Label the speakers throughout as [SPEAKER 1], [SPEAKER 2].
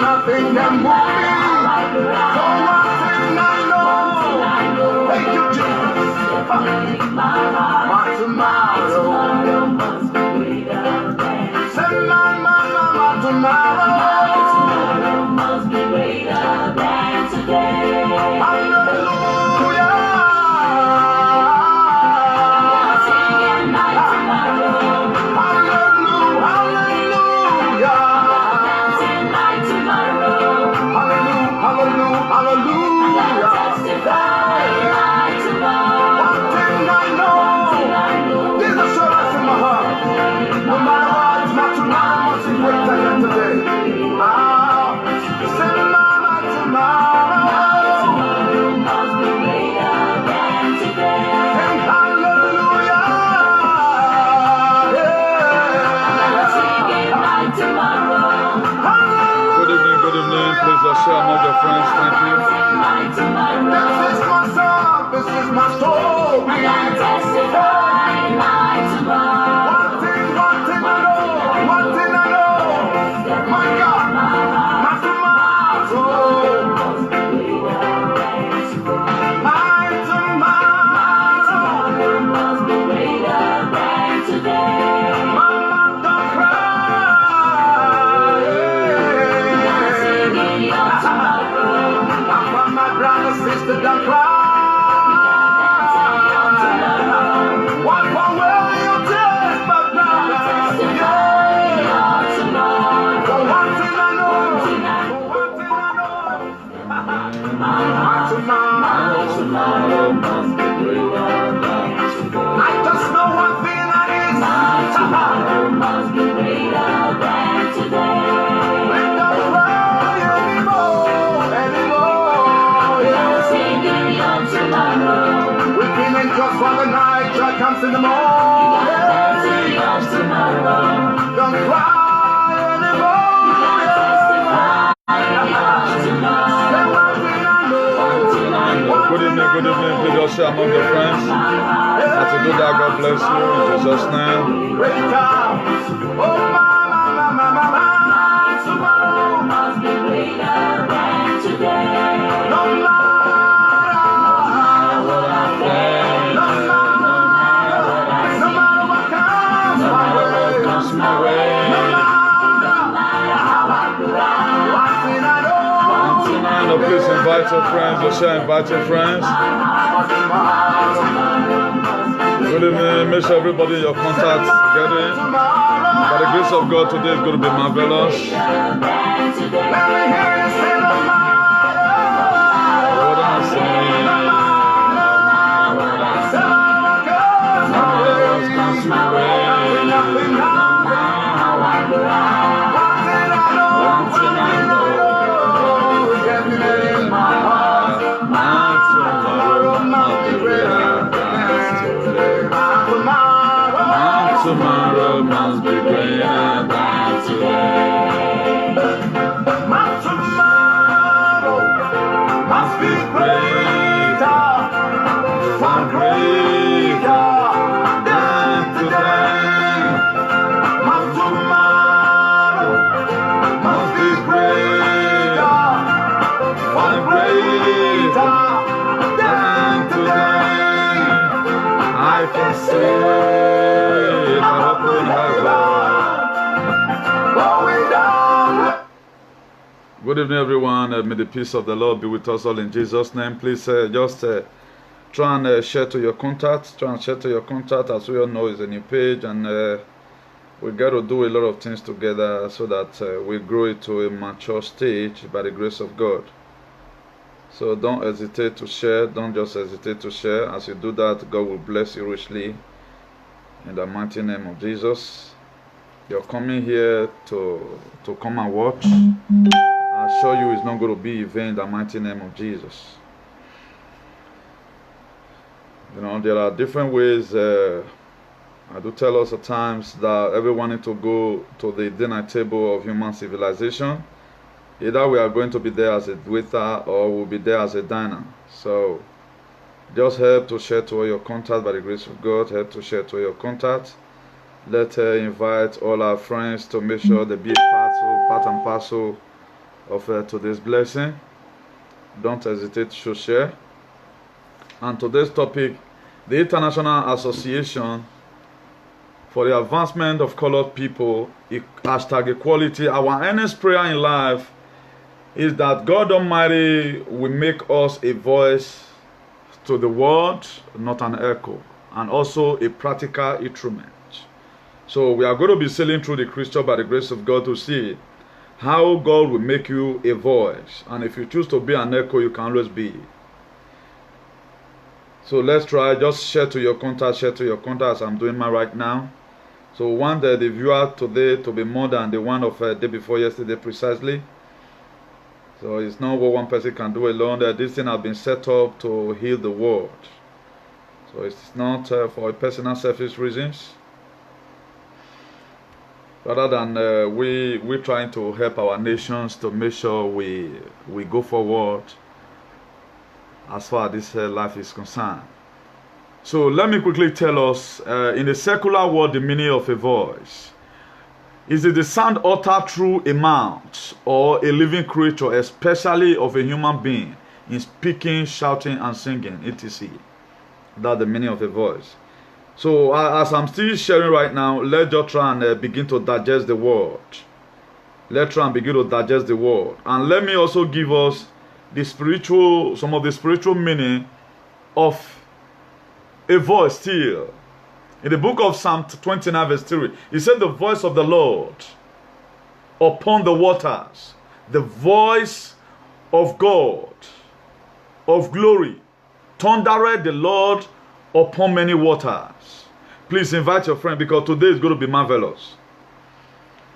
[SPEAKER 1] Nothing can move me. So one thing I know. Thank you, Jesus. My tomorrow must be greater than today. Say my tomorrow must be greater than today. Hallelujah.
[SPEAKER 2] Share among your friends. Thank you.
[SPEAKER 1] This is my song. This is my story. I testify my tomorrow. One thing I know. My God, my tomorrow. My tomorrow must be greater than today. Mama, don't cry. My brother, sister, don't cry. One more way you taste, my brother. The one thing I know. My tomorrow must be greater than today. I just know one thing that is. My tomorrow must be greater than today. We don't cry anymore. Weeping and just for the night, joy comes in the morning. Don't cry anymore.
[SPEAKER 2] Good evening, please just share among your friends. As you do that, God bless you in Jesus' name.
[SPEAKER 1] Tomorrow must be greater than today. No matter my way.
[SPEAKER 2] No, please invite your friends. Just invite your friends. Good evening. Make sure everybody in your contact get in. By the grace of God, today is going to be marvelous. Tomorrow must be greater than today.
[SPEAKER 1] My tomorrow must be greater, far greater than today. My tomorrow must be greater, far greater than today.
[SPEAKER 2] I can see. Good evening, everyone. May the peace of the Lord be with us all in Jesus' name. Please just try and share to your contacts. Try and share to your contact. As we all know, it's a new page, and we got to do a lot of things together so that we grow it to a mature stage by the grace of God. So don't hesitate to share. Don't just hesitate to share. As you do that, God will bless you richly in the mighty name of Jesus. You're coming here to come and watch. I assure you it's not going to be in vain in the mighty name of Jesus. You know, there are different ways. I do tell us at times that everyone needs to go to the dinner table of human civilization. Either we are going to be there as a waiter or we'll be there as a diner. So just help to share to all your contacts by the grace of God. Help to share to all your contacts. Let's invite all our friends to make sure they be a part and parcel of today's blessing. Don't hesitate to share. And today's topic, the International Association for the Advancement of Colored People, #equality. Our earnest prayer in life is that God Almighty will make us a voice to the world, not an echo, and also a practical instrument. So we are going to be sailing through the Scripture by the grace of God to see how God will make you a voice. And if you choose to be an echo, you can always be. So let's try. Just share to your contact, as I'm doing mine right now. So want the viewer today to be more than the one of day before yesterday precisely. So it's not what one person can do alone. This thing has been set up to heal the world. So it's not for personal selfish reasons. Rather than we're trying to help our nations to make sure we go forward as far as this life is concerned. So let me quickly tell us, in the secular world, the meaning of a voice. Is it the sound uttered through a mouth or a living creature, especially of a human being, in speaking, shouting, and singing, etc.? That's the meaning of a voice. So as I'm still sharing right now, let's just try and begin to digest the word. Let's try and begin to digest the word. And let me also give us some of the spiritual meaning of a voice still. In the book of Psalm 29 verse 3, it said the voice of the Lord upon the waters, the voice of God, of glory, thundered the Lord upon many waters. Please invite your friend, because today is going to be marvelous.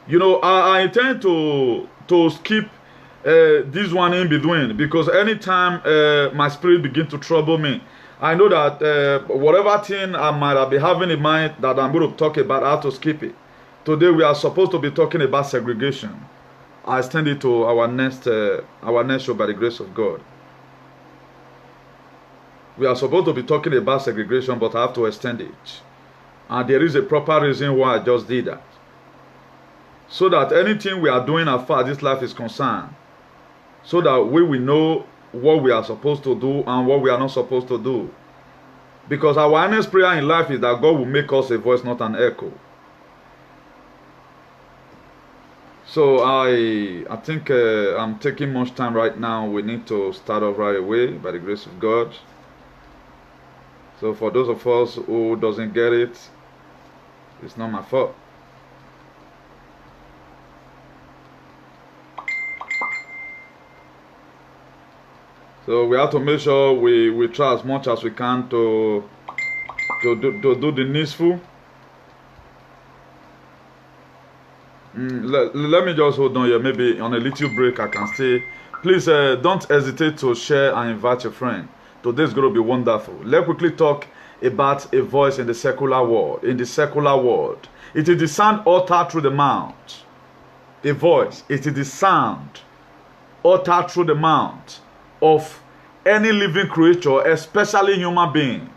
[SPEAKER 2] You know, I intend to skip this one in between, because anytime my spirit begins to trouble me, I know that whatever thing I might be having in mind that I'm going to talk about, I have to skip it. Today we are supposed to be talking about segregation. I extend it to our next show by the grace of God. We are supposed to be talking about segregation, but I have to extend it. And there is a proper reason why I just did that. So that anything we are doing as far as this life is concerned, so that we will know what we are supposed to do and what we are not supposed to do. Because our earnest prayer in life is that God will make us a voice, not an echo. So I think I'm taking much time right now. We need to start off right away by the grace of God. So for those of us who doesn't get it, it's not my fault. So we have to make sure we try as much as we can to do the needful. Let me just hold on here. Maybe on a little break I can say, please don't hesitate to share and invite your friend. Today's going to be wonderful. Let's quickly talk about a voice in the secular world. In the secular world, it is the sound uttered through the mouth. A voice. It is the sound uttered through the mouth of any living creature, especially human being,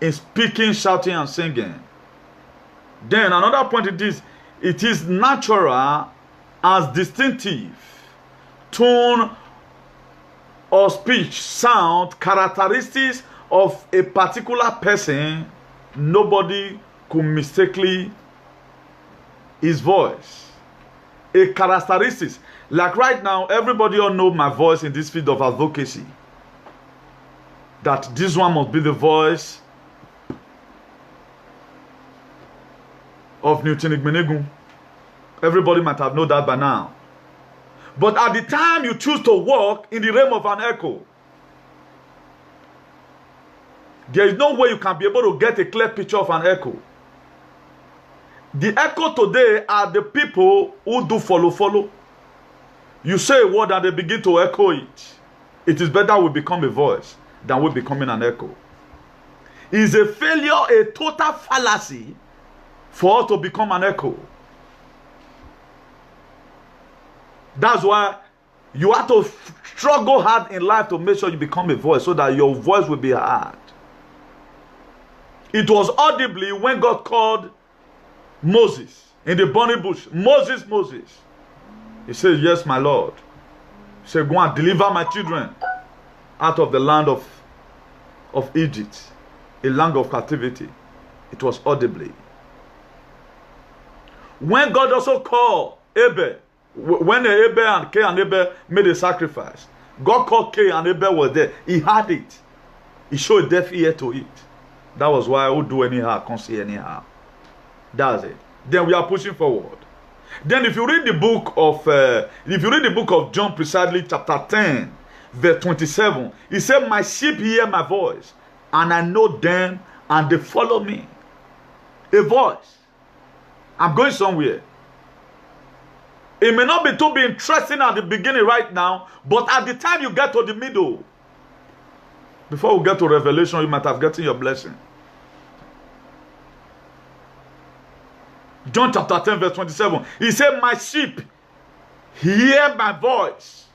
[SPEAKER 2] in speaking, shouting, and singing. Then another point is, it is natural as distinctive tone or speech, sound, characteristics of a particular person. Nobody could mistakenly his voice. A characteristics. Like right now, everybody all know my voice in this field of advocacy. That this one must be the voice of Newton Igbeneghu. Everybody might have known that by now. But at the time you choose to walk in the realm of an echo, there is no way you can be able to get a clear picture of an echo. The echo today are the people who do follow. You say a word and they begin to echo it. It is better we become a voice than we becoming an echo. It is a failure, a total fallacy for us to become an echo. That's why you have to struggle hard in life to make sure you become a voice, so that your voice will be heard. It was audibly when God called Moses in the burning bush. Moses. He said, yes, my Lord. He said, go and deliver my children out of the land of Egypt, a land of captivity. It was audibly. When God also called Abel, when Abel and Cain and Abel made a sacrifice, God called Cain and Abel was there. He had it. He showed a deaf ear to it. That was why I would do anyhow, can't see anyhow. That's it. Then we are pushing forward. Then if you read the book of John precisely chapter 10, verse 27, he said, my sheep hear my voice, and I know them, and they follow me. A voice. I'm going somewhere. It may not be too interesting at the beginning right now, but at the time you get to the middle, before we get to Revelation, you might have gotten your blessing. John chapter 10 verse 27. He said, my sheep hear my voice.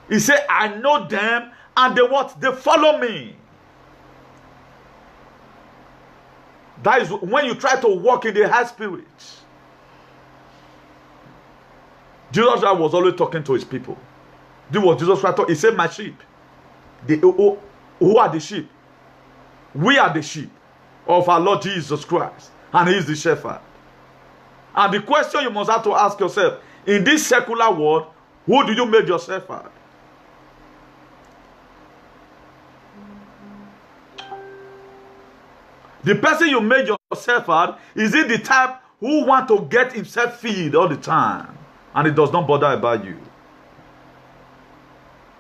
[SPEAKER 2] He said, I know them, and they what? They follow me. That is when you try to walk in the high spirit. Jesus was always talking to his people. Do what Jesus Christ taught. He said, my sheep. Who are the sheep? We are the sheep of our Lord Jesus Christ, and he is the shepherd. And the question you must have to ask yourself, in this secular world, who do you make your shepherd? The person you made your shepherd, is it the type who want to get himself fed all the time, and it does not bother about you?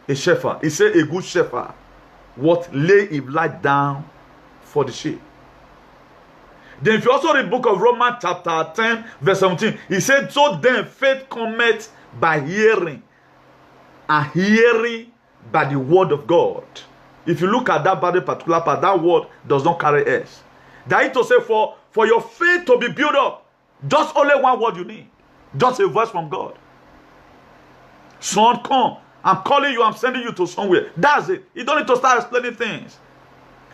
[SPEAKER 2] A shepherd, he said, a good shepherd, what lay his life down for the sheep. Then if you also read the book of Romans chapter 10 verse 17, he said, so then faith cometh by hearing, and hearing by the word of God. If you look at that very particular part, that word does not carry S. That is to say, for your faith to be built up, just only one word you need. Just a voice from God. Son, come. I'm calling you, I'm sending you to somewhere. That's it. You don't need to start explaining things.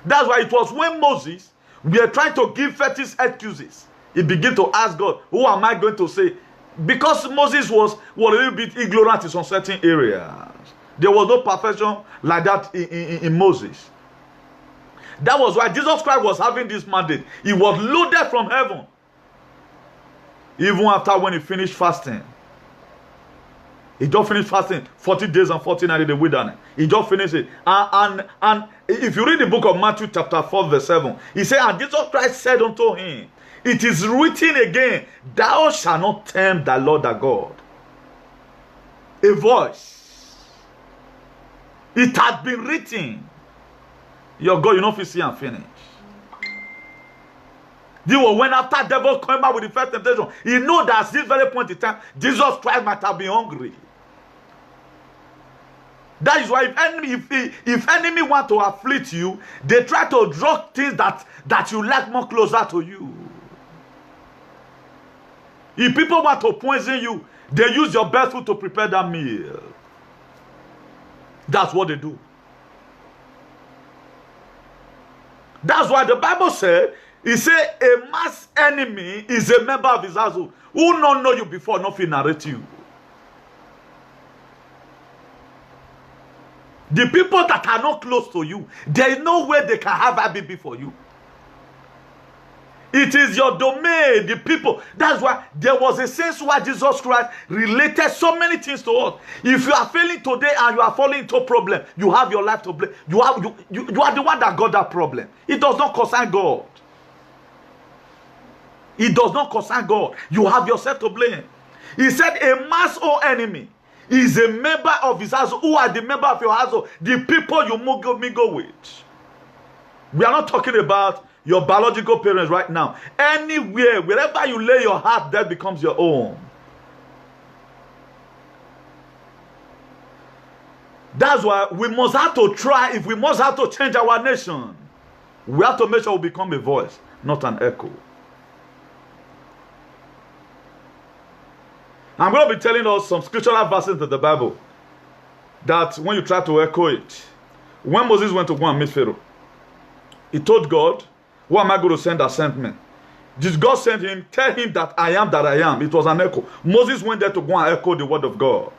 [SPEAKER 2] That's why it was when Moses, we are trying to give fetish excuses, he began to ask God, who am I going to say? Because Moses was a little bit ignorant in some certain areas. There was no perfection like that in Moses. That was why Jesus Christ was having this mandate. He was loaded from heaven. Even after when he finished fasting. He just finished fasting 40 days and 40 nights in the wilderness. He just finished it. And if you read the book of Matthew chapter 4 verse 7, he said, and Jesus Christ said unto him, it is written again, thou shalt not tempt the Lord thy God. A voice. It had been written. Your God, you know if you see and finish. When after devil came out with the first temptation, he knew that at this very point in time, Jesus Christ might have been hungry. That is why if enemy want to afflict you, they try to draw things that you like more closer to you. If people want to poison you, they use your best food to prepare that meal. That's what they do. That's why the Bible said, he said, a mass enemy is a member of his household who don't know you before, nothing narrate you. The people that are not close to you, there is no way they can have a baby for you. It is your domain, the people. That's why there was a sense why Jesus Christ related so many things to us. If you are failing today and you are falling into a problem, you have your life to blame. You are the one that got that problem. It does not concern God. It does not concern God. You have yourself to blame. He said a mass or enemy is a member of his household. Who are the member of your household? The people you mingle with. We are not talking about your biological parents right now. Anywhere, wherever you lay your heart, that becomes your own. That's why we must have to try. If we must have to change our nation, we have to make sure we become a voice, not an echo. I'm going to be telling us some scriptural verses in the Bible that when you try to echo it, when Moses went to go and meet Pharaoh, he told God, who am I going to send that sent me? Just God sent him, tell him that I am that I am. It was an echo. Moses went there to go and echo the word of God.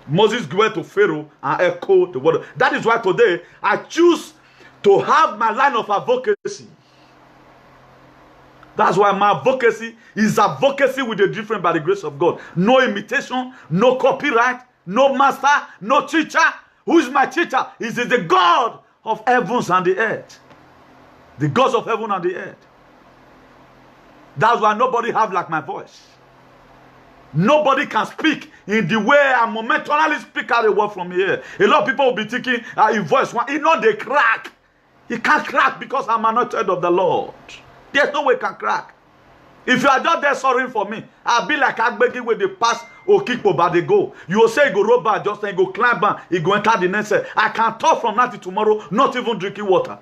[SPEAKER 2] Moses went to Pharaoh and echoed the word. That is why today I choose to have my line of advocacy. That's why my advocacy is advocacy with the different by the grace of God. No imitation, no copyright, no master, no teacher. Who is my teacher? Is it the God of heavens and the earth? The gods of heaven and the earth. That's why nobody have like my voice. Nobody can speak in the way I momentarily speak out a word from here. A lot of people will be thinking, his voice, he not they crack. He can't crack because I'm anointed of the Lord. There's no way he can crack. If you are just there sorry for me, I'll be like Agbegi with the pass or kick over they go. You will say, go rob back, just then go climb back, he go enter the next set. I can talk from now to tomorrow, not even drinking water.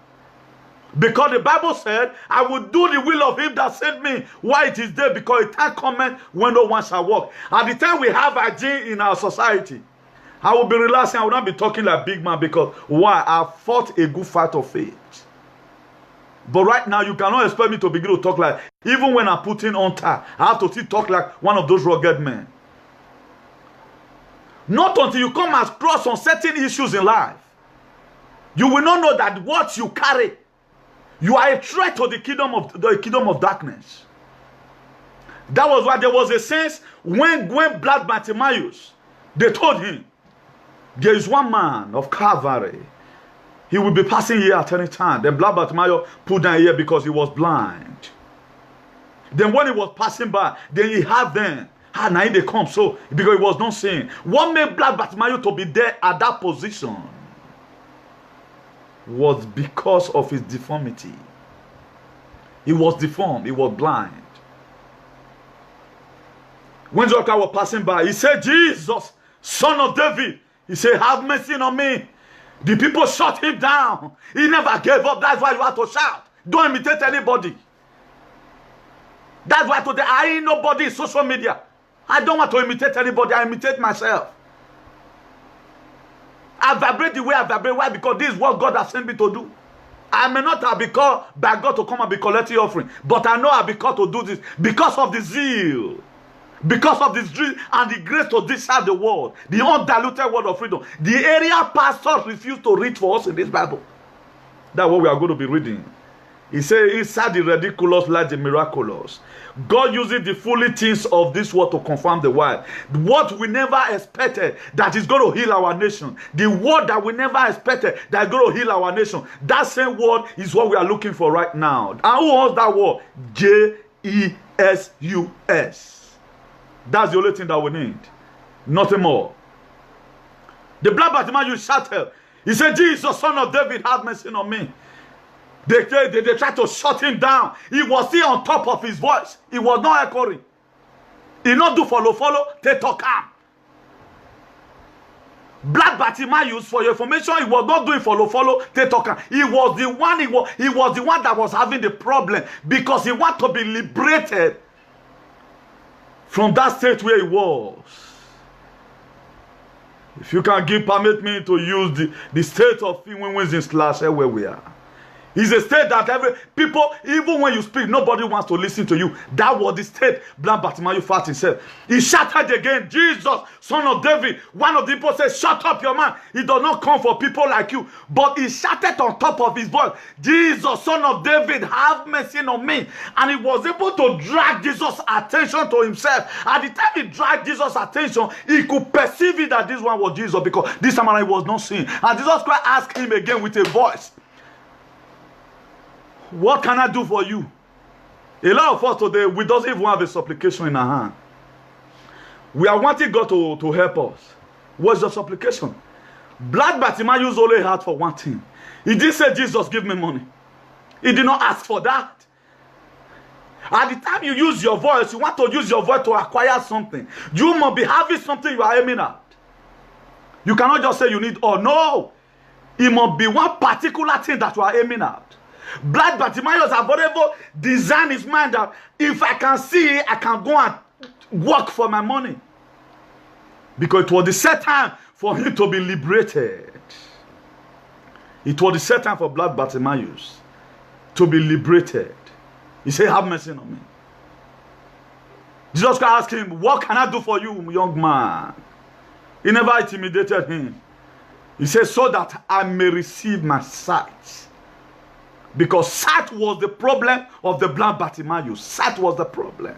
[SPEAKER 2] Because the Bible said, I will do the will of him that sent me. Why it is there? Because it can't comment when no one shall walk. At the time we have a gene in our society, I will be relaxing. I will not be talking like big man because why? I fought a good fight of faith. But right now, you cannot expect me to begin to talk like, even when I'm putting on tie, I have to still talk like one of those rugged men. Not until you come across on certain issues in life, you will not know that what you carry, you are a threat to the kingdom of darkness. That was why there was a sense when Black Bartimaeus, they told him, there is one man of Calvary. He will be passing here at any time. Then Black Bartimaeus put down here because he was blind. Then when he was passing by, then he had them. Now they come so because he was not seeing. What made Black Bartimaeus to be there at that position was because of his deformity. He was deformed. He was blind. When Zechariah was passing by, he said, Jesus, son of David. He said, have mercy on me. The people shut him down. He never gave up. That's why you have to shout. Don't imitate anybody. That's why today I ain't nobody in social media. I don't want to imitate anybody. I imitate myself. I vibrate the way I vibrate. Why? Because this is what God has sent me to do. I may not have been called by God to come and be collecting offering, but I know I've been called to do this because of the zeal, because of this dream and the grace to discharge the word, the undiluted word of freedom. The area pastors refuse to read for us in this Bible. That's what we are going to be reading. He said, inside the ridiculous lies the miraculous. God uses the foolish things of this word to confirm the word. What we never expected that is going to heal our nation. The word that we never expected that is going to heal our nation. That same word is what we are looking for right now. And who wants that word? J-E-S-U-S. That's the only thing that we need. Nothing more. The Black Bartimaeus shouted. He said, Jesus, son of David, have mercy on me. They tried to shut him down. He was still on top of his voice. He was not echoing. He not do follow, they talk him. Black Bartimaeus, for your information, he was not doing follow, they talk him. He was the one that was having the problem because he wanted to be liberated from that state where he was. If you can permit me to use the state of wins in slash where we are. It's a state that every people, even when you speak, nobody wants to listen to you. That was the state Black Bartimaeus fought himself. He shouted again, Jesus, son of David. One of the people said, shut up your man. He does not come for people like you. But he shouted on top of his voice, Jesus, son of David, have mercy on me. And he was able to drag Jesus' attention to himself. At the time he dragged Jesus' attention, he could perceive it that this one was Jesus because this time he was not seeing. And Jesus Christ asked him again with a voice, what can I do for you? A lot of us today, we don't even have a supplication in our hand. We are wanting God to help us. What's the supplication? Black Bartimaeus only had for one thing. He didn't say, Jesus, give me money. He did not ask for that. At the time you use your voice, you want to use your voice to acquire something. You must be having something you are aiming at. You cannot just say you need all. No. It must be one particular thing that you are aiming at. Black Bartimaeus have whatever designed his mind that if I can see, I can go and work for my money. Because it was the set time for him to be liberated. It was the set time for Black Bartimaeus to be liberated. He said, have mercy on me. Jesus Christ asked him, what can I do for you, young man? He never intimidated him. He said, so that I may receive my sight. Because sight was the problem of the blind Bartimaeus. Sight was the problem.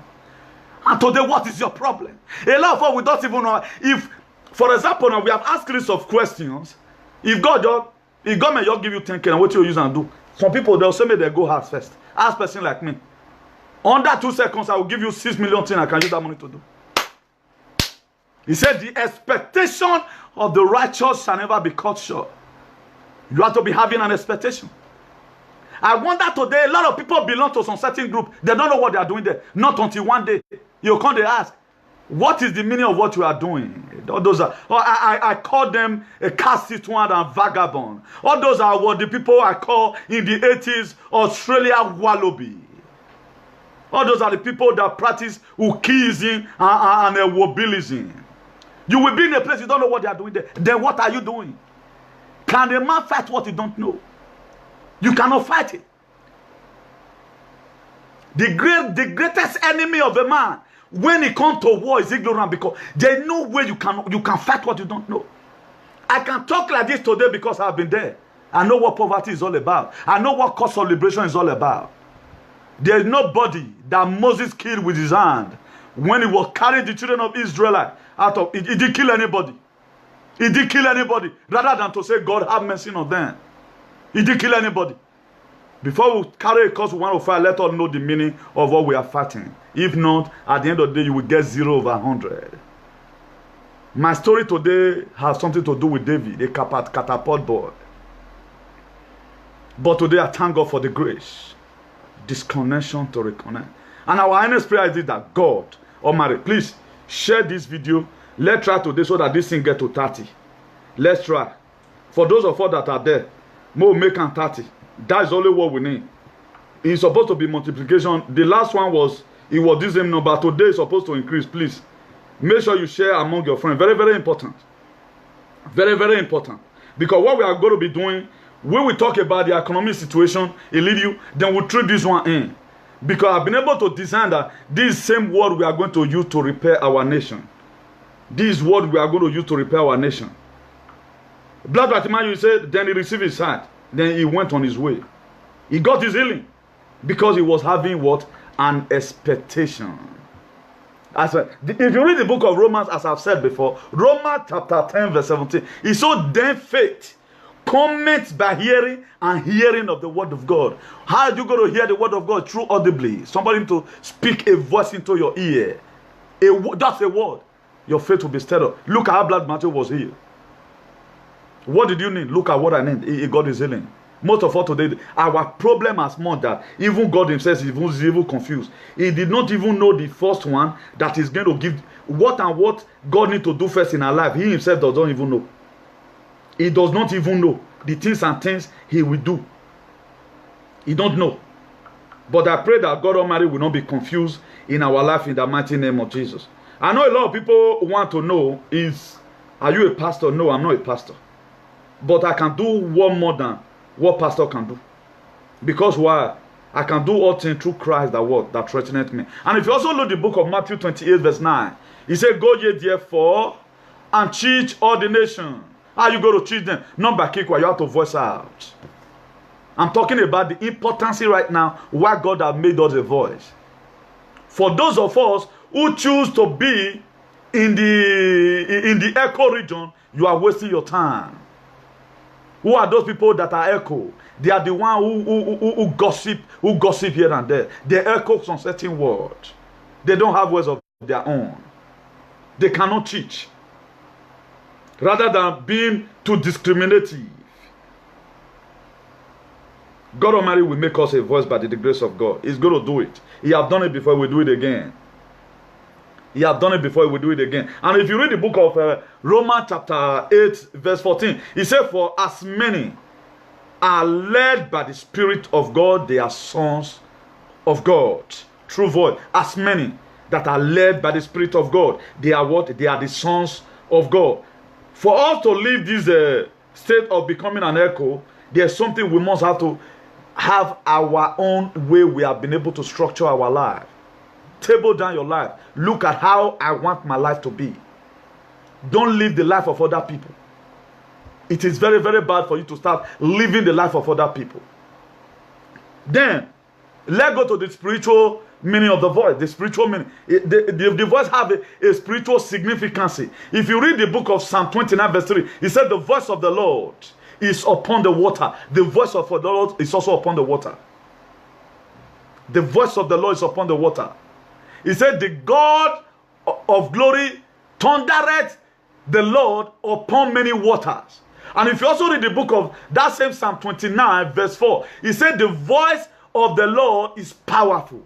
[SPEAKER 2] And today, what is your problem? A lot of us, we don't even know. If, for example, now we have asked lists of questions. If God may just give you 10K, and what you use and do. Some people, they'll say me they go hard first. Ask a person like me. Under 2 seconds, I will give you 6 million things I can use that money to do. He said, the expectation of the righteous shall never be cut short. You have to be having an expectation. I wonder today, a lot of people belong to some certain group. They don't know what they are doing there. Not until one day, you come they ask, what is the meaning of what you are doing? All those are, I call them a castituant and vagabond. All those are what the people I call in the 80s Australia wallaby. All those are the people that practice ukism and wobilism. You will be in a place you don't know what they are doing there. Then what are you doing? Can a man fight what you don't know? You cannot fight it. The greatest enemy of a man when it comes to war is ignorant, because there's no way you can fight what you don't know. I can talk like this today because I've been there. I know what poverty is all about. I know what cause of liberation is all about. There is nobody that Moses killed with his hand when he was carrying the children of Israel out of. He didn't kill anybody. He didn't kill anybody. Rather than to say, God have mercy on them. He didn't kill anybody. Before we carry a cause we want to fight, let us know the meaning of what we are fighting. If not, at the end of the day, you will get 0/100. My story today has something to do with David, a catapult boy. But today, I thank God for the grace, disconnection to reconnect. And our earnest prayer is that God Almighty, please share this video. Let's try today so that this thing get to 30. Let's try. For those of us that are there, more make and 30. That is only what we need. It's supposed to be multiplication. The last one was, it was this same number. Today is supposed to increase. Please make sure you share among your friends. Very, very important. Very, very important. Because what we are going to be doing, when we talk about the economic situation, then we'll treat this one in. Because I've been able to design that this same word we are going to use to repair our nation. This word we are going to use to repair our nation. Black Bartimaeus said, then he received his sight. Then he went on his way. He got his healing. Because he was having what? An expectation. If you read the book of Romans, as I've said before, Romans chapter 10 verse 17, it so then faith cometh by hearing, and hearing of the word of God. How are you going to hear the word of God? Through audibly. Somebody to speak a voice into your ear. That's a word. Your faith will be stirred up. Look at how Black Bartimaeus was healed. What did you need? Look at what I need. He got his healing. Most of us today, our problem has more that even God himself is even confused. He did not even know the first one that is going to give what and what God need to do first in our life. He himself does not even know. He does not even know the things and things he will do. He don't know. But I pray that God Almighty will not be confused in our life in the mighty name of Jesus. I know a lot of people want to know is, are you a pastor? No, I'm not a pastor. But I can do one more than what pastor can do. Because why? I can do all things through Christ that strengtheneth me. And if you also look the book of Matthew 28 verse 9, he said, go ye therefore and teach all the nations. How you go to teach them? Not by kick, you have to voice out. I'm talking about the importance right now why God has made us a voice. For those of us who choose to be in the echo region, you are wasting your time. Who are those people that are echo? They are the one who gossip here and there. They echo some certain words. They don't have words of their own. They cannot teach. Rather than being too discriminative. God Almighty will make us a voice by the grace of God. He's going to do it. He has done it before, we do it again. He has done it before, we do it again. And if you read the book of Romans chapter 8 verse 14, he said, for as many are led by the Spirit of God, they are sons of God. True voice. As many that are led by the Spirit of God, they are what? They are the sons of God. For us to leave this state of becoming an echo, there's something we must have to have our own way we have been able to structure our life. Table down your life. Look at how I want my life to be. Don't live the life of other people. It is very, very bad for you to start living the life of other people. Then, let's go to the spiritual meaning of the voice. The spiritual meaning. The voice have a spiritual significance. If you read the book of Psalm 29 verse 3, it said the voice of the Lord is upon the water. The voice of the Lord is also upon the water. The voice of the Lord is upon the water. He said the God of glory thundereth the Lord upon many waters. And if you also read the book of that same Psalm 29 verse 4, he said the voice of the Lord is powerful.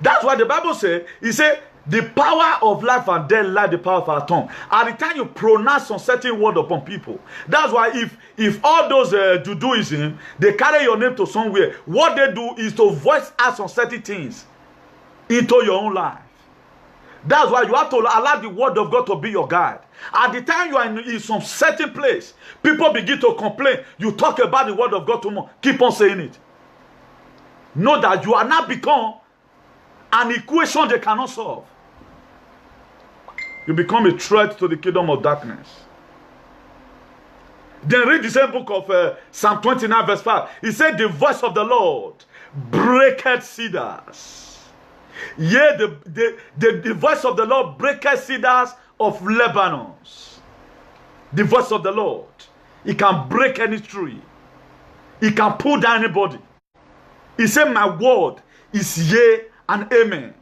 [SPEAKER 2] That's why the Bible says, he said, the power of life and death lie the power of our tongue. At the time you pronounce some certain word upon people. That's why if all those Judaism, they carry your name to somewhere, what they do is to voice out some certain things into your own life. That's why you have to allow the word of God to be your guide. At the time you are in some certain place, people begin to complain. You talk about the word of God too much. Keep on saying it. Know that you are not become an equation they cannot solve. You become a threat to the kingdom of darkness. Then read the same book of Psalm 29 verse 5. He said, the voice of the Lord breaketh cedars. Yea, the voice of the Lord breaketh cedars of Lebanon. The voice of the Lord. He can break any tree. He can pull down anybody. He said, my word is yea and amen.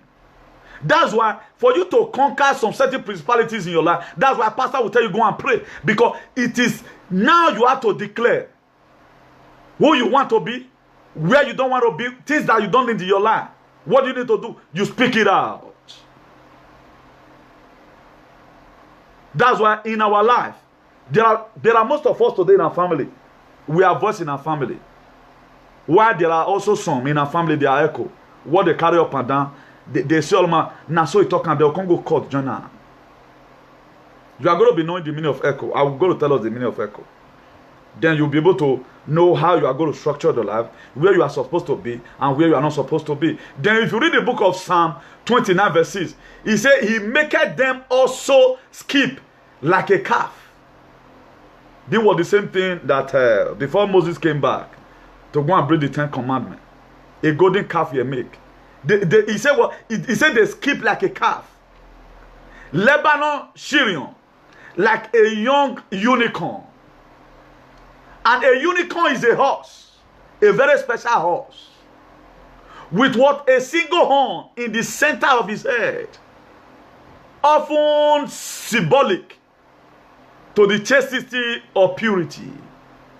[SPEAKER 2] That's why for you to conquer some certain principalities in your life, that's why pastor will tell you go and pray. Because it is now you have to declare who you want to be, where you don't want to be, things that you don't need in your life. What do you need to do? You speak it out. That's why in our life, there are most of us today in our family. We are voice in our family. While there are also some in our family, they are echo. What they carry up and down, they say, oh man, now so you talk and they'll come go court, join now. You are going to be knowing the meaning of echo. I will go to tell us the meaning of echo. Then you'll be able to know how you are going to structure the life, where you are supposed to be and where you are not supposed to be. Then if you read the book of Psalm 29 verse 6, he said, he maketh them also skip like a calf. This was the same thing that before Moses came back to go and bring the 10 commandments. A golden calf you make. He said what? He said they skip like a calf. Lebanon Shirion, like a young unicorn. And a unicorn is a horse, a very special horse, with what? A single horn in the center of his head, often symbolic to the chastity or purity.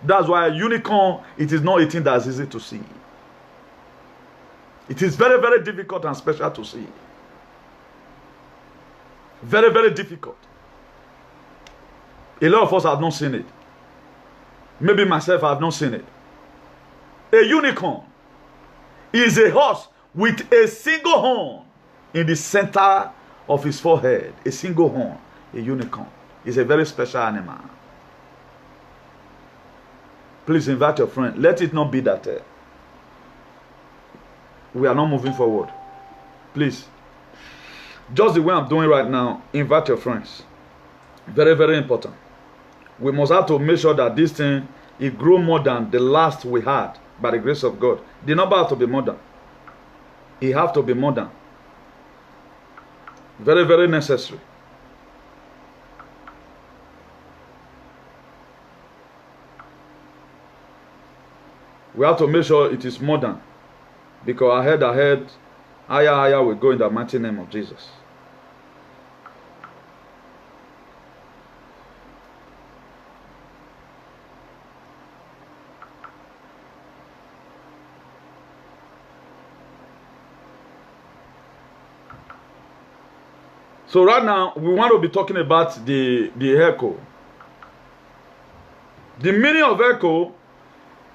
[SPEAKER 2] That's why a unicorn, it is not a thing that's easy to see. It is very, very difficult and special to see. Very, very difficult. A lot of us have not seen it. Maybe myself, I have not seen it. A unicorn is a horse with a single horn in the center of his forehead. A single horn. A unicorn is a very special animal. Please invite your friend. Let it not be that we are not moving forward. Please. Just the way I'm doing right now, invite your friends. Very, very important. We must have to make sure that this thing, it grow more than the last we had by the grace of God. The number has to be more than. It have to be more than. Very, very necessary. We have to make sure it is more than. Because ahead, higher we go in the mighty name of Jesus. So right now, we want to be talking about the echo. The meaning of echo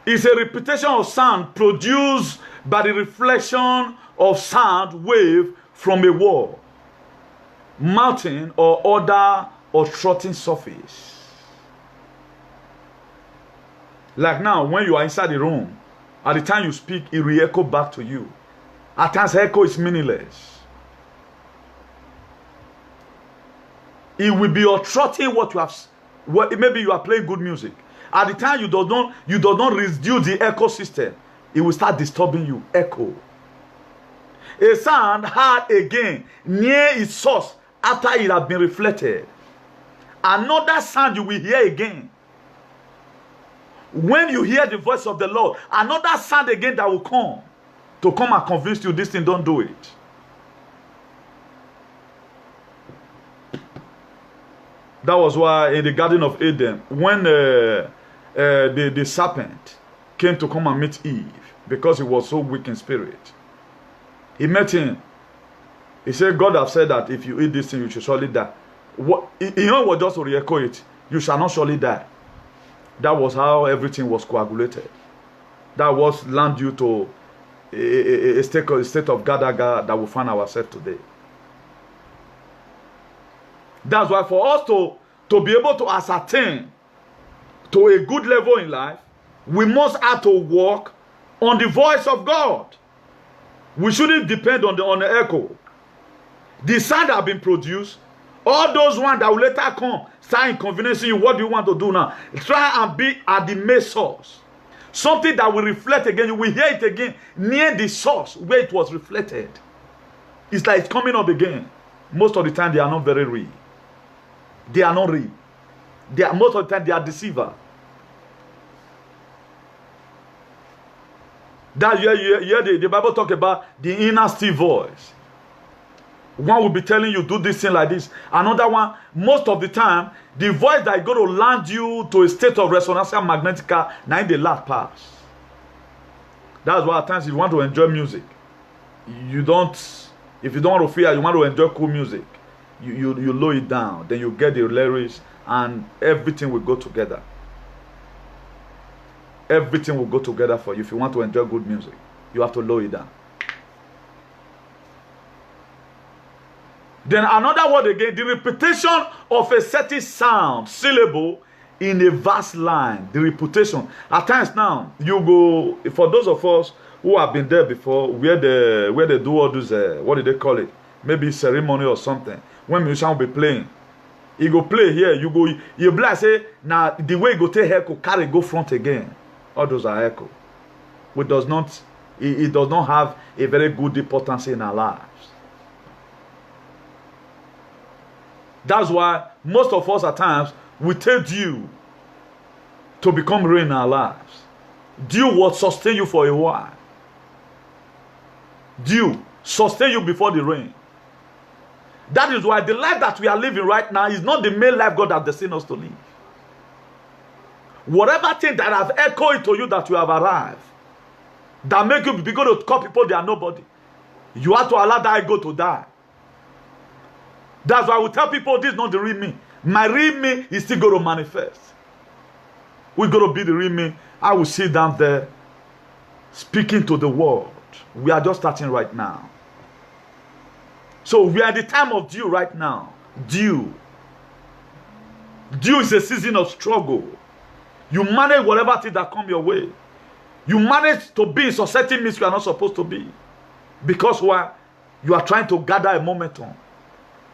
[SPEAKER 2] is a repetition of sound produced by the reflection of sound wave from a wall, mountain, or other obstructing surface. Like now, when you are inside the room, at the time you speak, it will echo back to you. At times, echo is meaningless. It will be obstructing what you have. Maybe you are playing good music. At the time you do not reduce the echo system, it will start disturbing you. Echo. A sound heard again near its source after it has been reflected. Another sound you will hear again. When you hear the voice of the Lord, another sound again that will come to come and convince you this thing, don't do it. That was why in the Garden of Eden, when the serpent came to come and meet Eve, because he was so weak in spirit, he met him. He said, God have said that if you eat this thing, you shall surely die. He was just to re-echo it. You shall not surely die. That was how everything was coagulated. That was land you to a state of Gadaga that we find ourselves today. That's why for us to be able to ascertain to a good level in life, we must have to walk on the voice of God. We shouldn't depend on the echo. The sound that have been produced, all those ones that will later come, start inconveniencing you. What do you want to do now? Try and be at the main source. Something that will reflect again. You will hear it again near the source where it was reflected. It's like it's coming up again. Most of the time, they are not very real. They are not real. Most of the time, they are deceiver. That the Bible talk about the inner still voice. One will be telling you, do this thing like this. Another one, most of the time, the voice that is going to land you to a state of resonance magnetica, now in the last pass. That's why at times if you want to enjoy music, if you don't want to fear, you want to enjoy cool music, you lower it down, then you get the lyrics and everything will go together. Everything will go together for you. If you want to enjoy good music, you have to lower it down. Then another word again, the repetition of a certain sound, syllable in a vast line. The repetition. At times now, you go, for those of us who have been there before, where they do all those, what do they call it? Maybe ceremony or something. When musician will be playing, he go play here, you play, say, now the way you go take echo, carry, go front again. All those are echo. It does not have a very good importance in our lives. That's why most of us at times, we take dew to become rain in our lives. Dew will sustain you for a while. Dew sustain you before the rain. That is why the life that we are living right now is not the main life God has destined us to live. Whatever thing that have echoed to you that you have arrived, that make you be going to call people they are nobody, you have to allow that ego to die. That's why we tell people this is not the real me. My real me is still going to manifest. We're going to be the real me. I will sit down there speaking to the world. We are just starting right now. So we are at the time of dew right now. Dew. Dew is a season of struggle. You manage whatever thing that come your way. You manage to be in society means you are not supposed to be. Because why? You are trying to gather a momentum.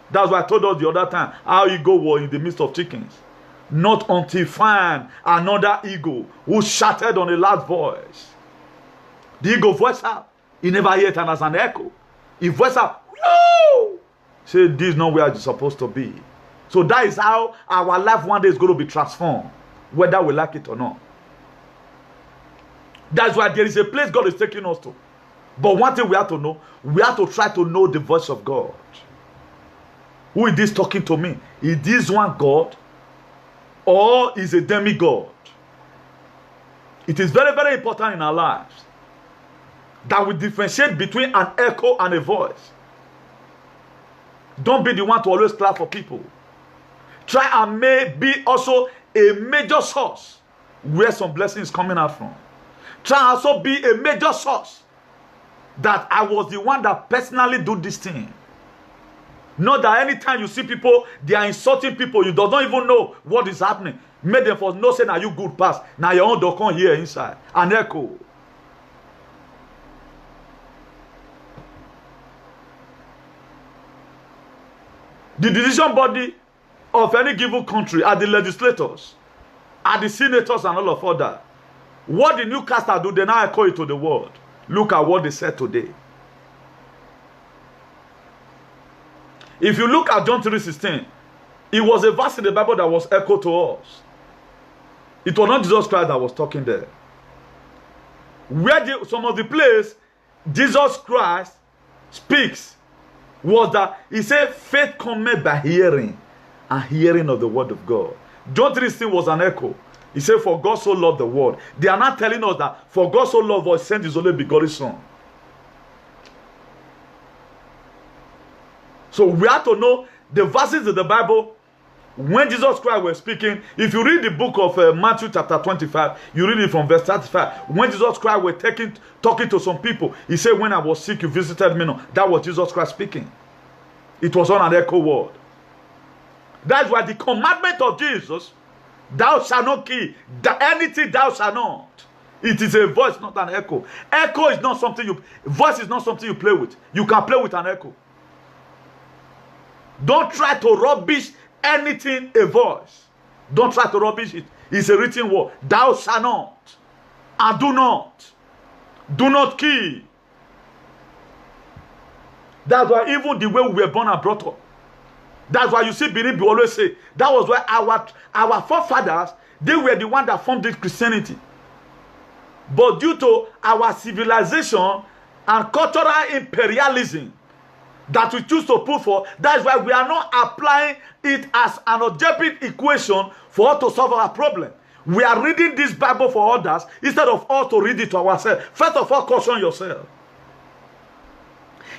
[SPEAKER 2] That's why I told us the other time how ego was in the midst of chickens. Not until find another ego who shouted on a loud voice. The ego voice out. He never heard it as an echo. He voice out. No! Say this is not where you're supposed to be. So that is how our life one day is going to be transformed. Whether we like it or not. That's why there is a place God is taking us to. But one thing we have to know, we have to try to know the voice of God. Who is this talking to me? Is this one God? Or is a demigod? It is very, very important in our lives that we differentiate between an echo and a voice. Don't be the one to always clap for people. Try and be also a major source where some blessing is coming out from. Try also be a major source that I was the one that personally do this thing. Not that anytime you see people, they are insulting people, you do not even know what is happening. Make them for no say now you good pass. Now your own don't come here inside. An echo. The decision body of any given country are the legislators, are the senators and all of other. What the newcaster do, they now echo it to the world. Look at what they said today. If you look at John 3:16, it was a verse in the Bible that was echoed to us. It was not Jesus Christ that was talking there. Where some of the place Jesus Christ speaks was that he said faith cometh by hearing, and hearing of the word of God. John 3:16 was an echo. He said, for God so loved the world. They are not telling us that for God so loved us, sent his only begotten son. So we have to know the verses in the Bible when Jesus Christ was speaking. If you read the book of Matthew chapter 25, you read it from verse 35. When Jesus Christ was talking to some people, he said, when I was sick, you visited me. No, that was Jesus Christ speaking. It was on an echo word. That's why the commandment of Jesus, thou shalt not kill, anything thou shalt not. It is a voice, not an echo. Echo is not something voice is not something you play with. You can play with an echo. Don't try to rubbish anything a voice. Don't try to rubbish it. It's a written word. Thou shalt not. And do not. Do not kill. That's why even the way we were born and brought up. That's why you see Binibi always say, that was why our forefathers, they were the one that formed this Christianity. But due to our civilization and cultural imperialism that we choose to put for, that's why we are not applying it as an objective equation for us to solve our problem. We are reading this Bible for others instead of us to read it to ourselves. First of all, caution yourself.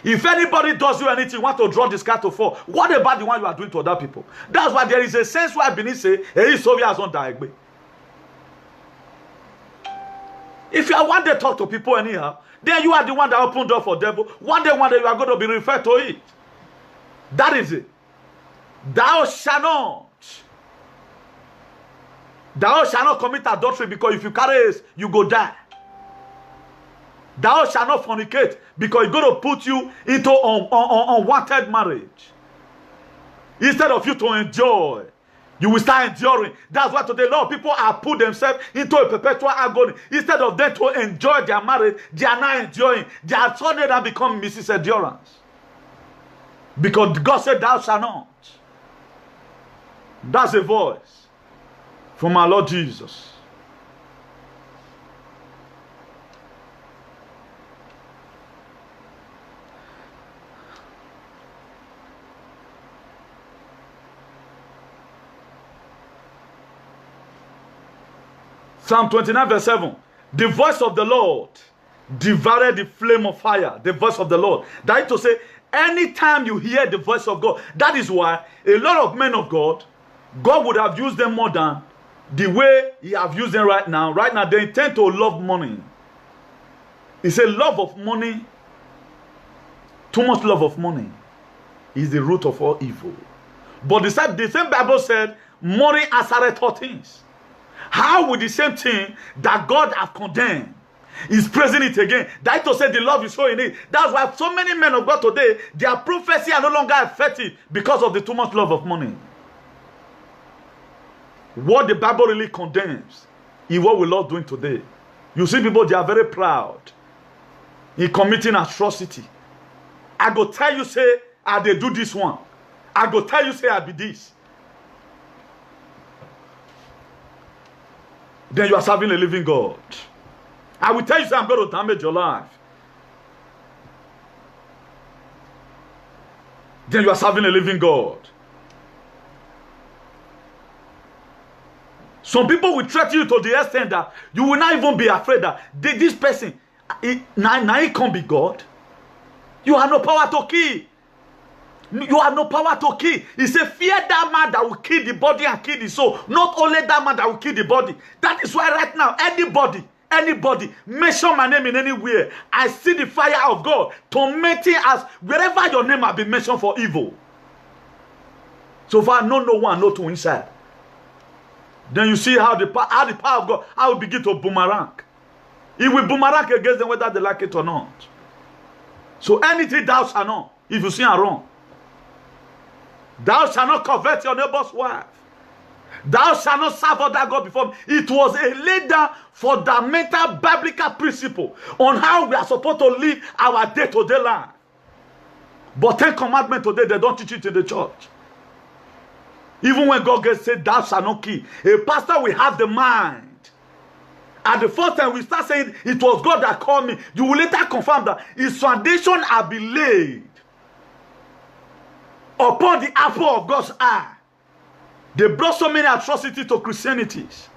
[SPEAKER 2] If anybody does you anything, you want to draw this card to fall, what about the one you are doing to other people? That's why there is a sense where Benin say, hey, Soviet has not died. If you want to talk to people anyhow, then you are the one that opened door for devil. One day you are going to be referred to it. That is it. Thou shalt not commit adultery, because if you carry it, you go die. Thou shalt not fornicate, because it's going to put you into unwanted marriage. Instead of you to enjoy, you will start enduring. That's why today a lot of people have put themselves into a perpetual agony. Instead of them to enjoy their marriage, they are not enjoying. They are suddenly now become Mrs. Endurance. Because God said, thou shalt not. That's a voice from our Lord Jesus. Psalm 29 verse 7. The voice of the Lord devoured the flame of fire. The voice of the Lord. That is to say, anytime you hear the voice of God, that is why a lot of men of God, God would have used them more than the way he have used them right now. Right now, they intend to love money. It's a love of money. Too much love of money is the root of all evil. But the same Bible said, money answereth all things. How would the same thing that God have condemned is praising it again? That to say the love is showing it. That's why so many men of God today, their prophecy are no longer effective because of the too much love of money. What the Bible really condemns is what we're not doing today. You see people, they are very proud in committing atrocity. I go tell you, say, they do this one. I go tell you, say, I be this. Then you are serving a living God. I will tell you, say, I'm going to damage your life. Then you are serving a living God. Some people will threaten you to the extent that you will not even be afraid that this person, now he can't be God. You have no power to kill. You have no power to kill. He said, fear that man that will kill the body and kill the soul. Not only that man that will kill the body. That is why right now, anybody, mention my name in anywhere. I see the fire of God tormenting us wherever your name has been mentioned for evil. So far, no one, no two inside. Then you see how the power of God, how it begin to boomerang. It will boomerang against them whether they like it or not. So anything thou shalt not, if you see her wrong, thou shalt not covet your neighbor's wife. Thou shalt not serve other God before me. It was a later fundamental biblical principle on how we are supposed to live our day-to-day life. But 10 commandments today, they don't teach it in the church. Even when God gets said, thou shalt not kill, a pastor will have the mind. At the first time we start saying it was God that called me, you will later confirm that his foundation have been laid upon the apple of God's eye. They brought so many atrocities to Christianities.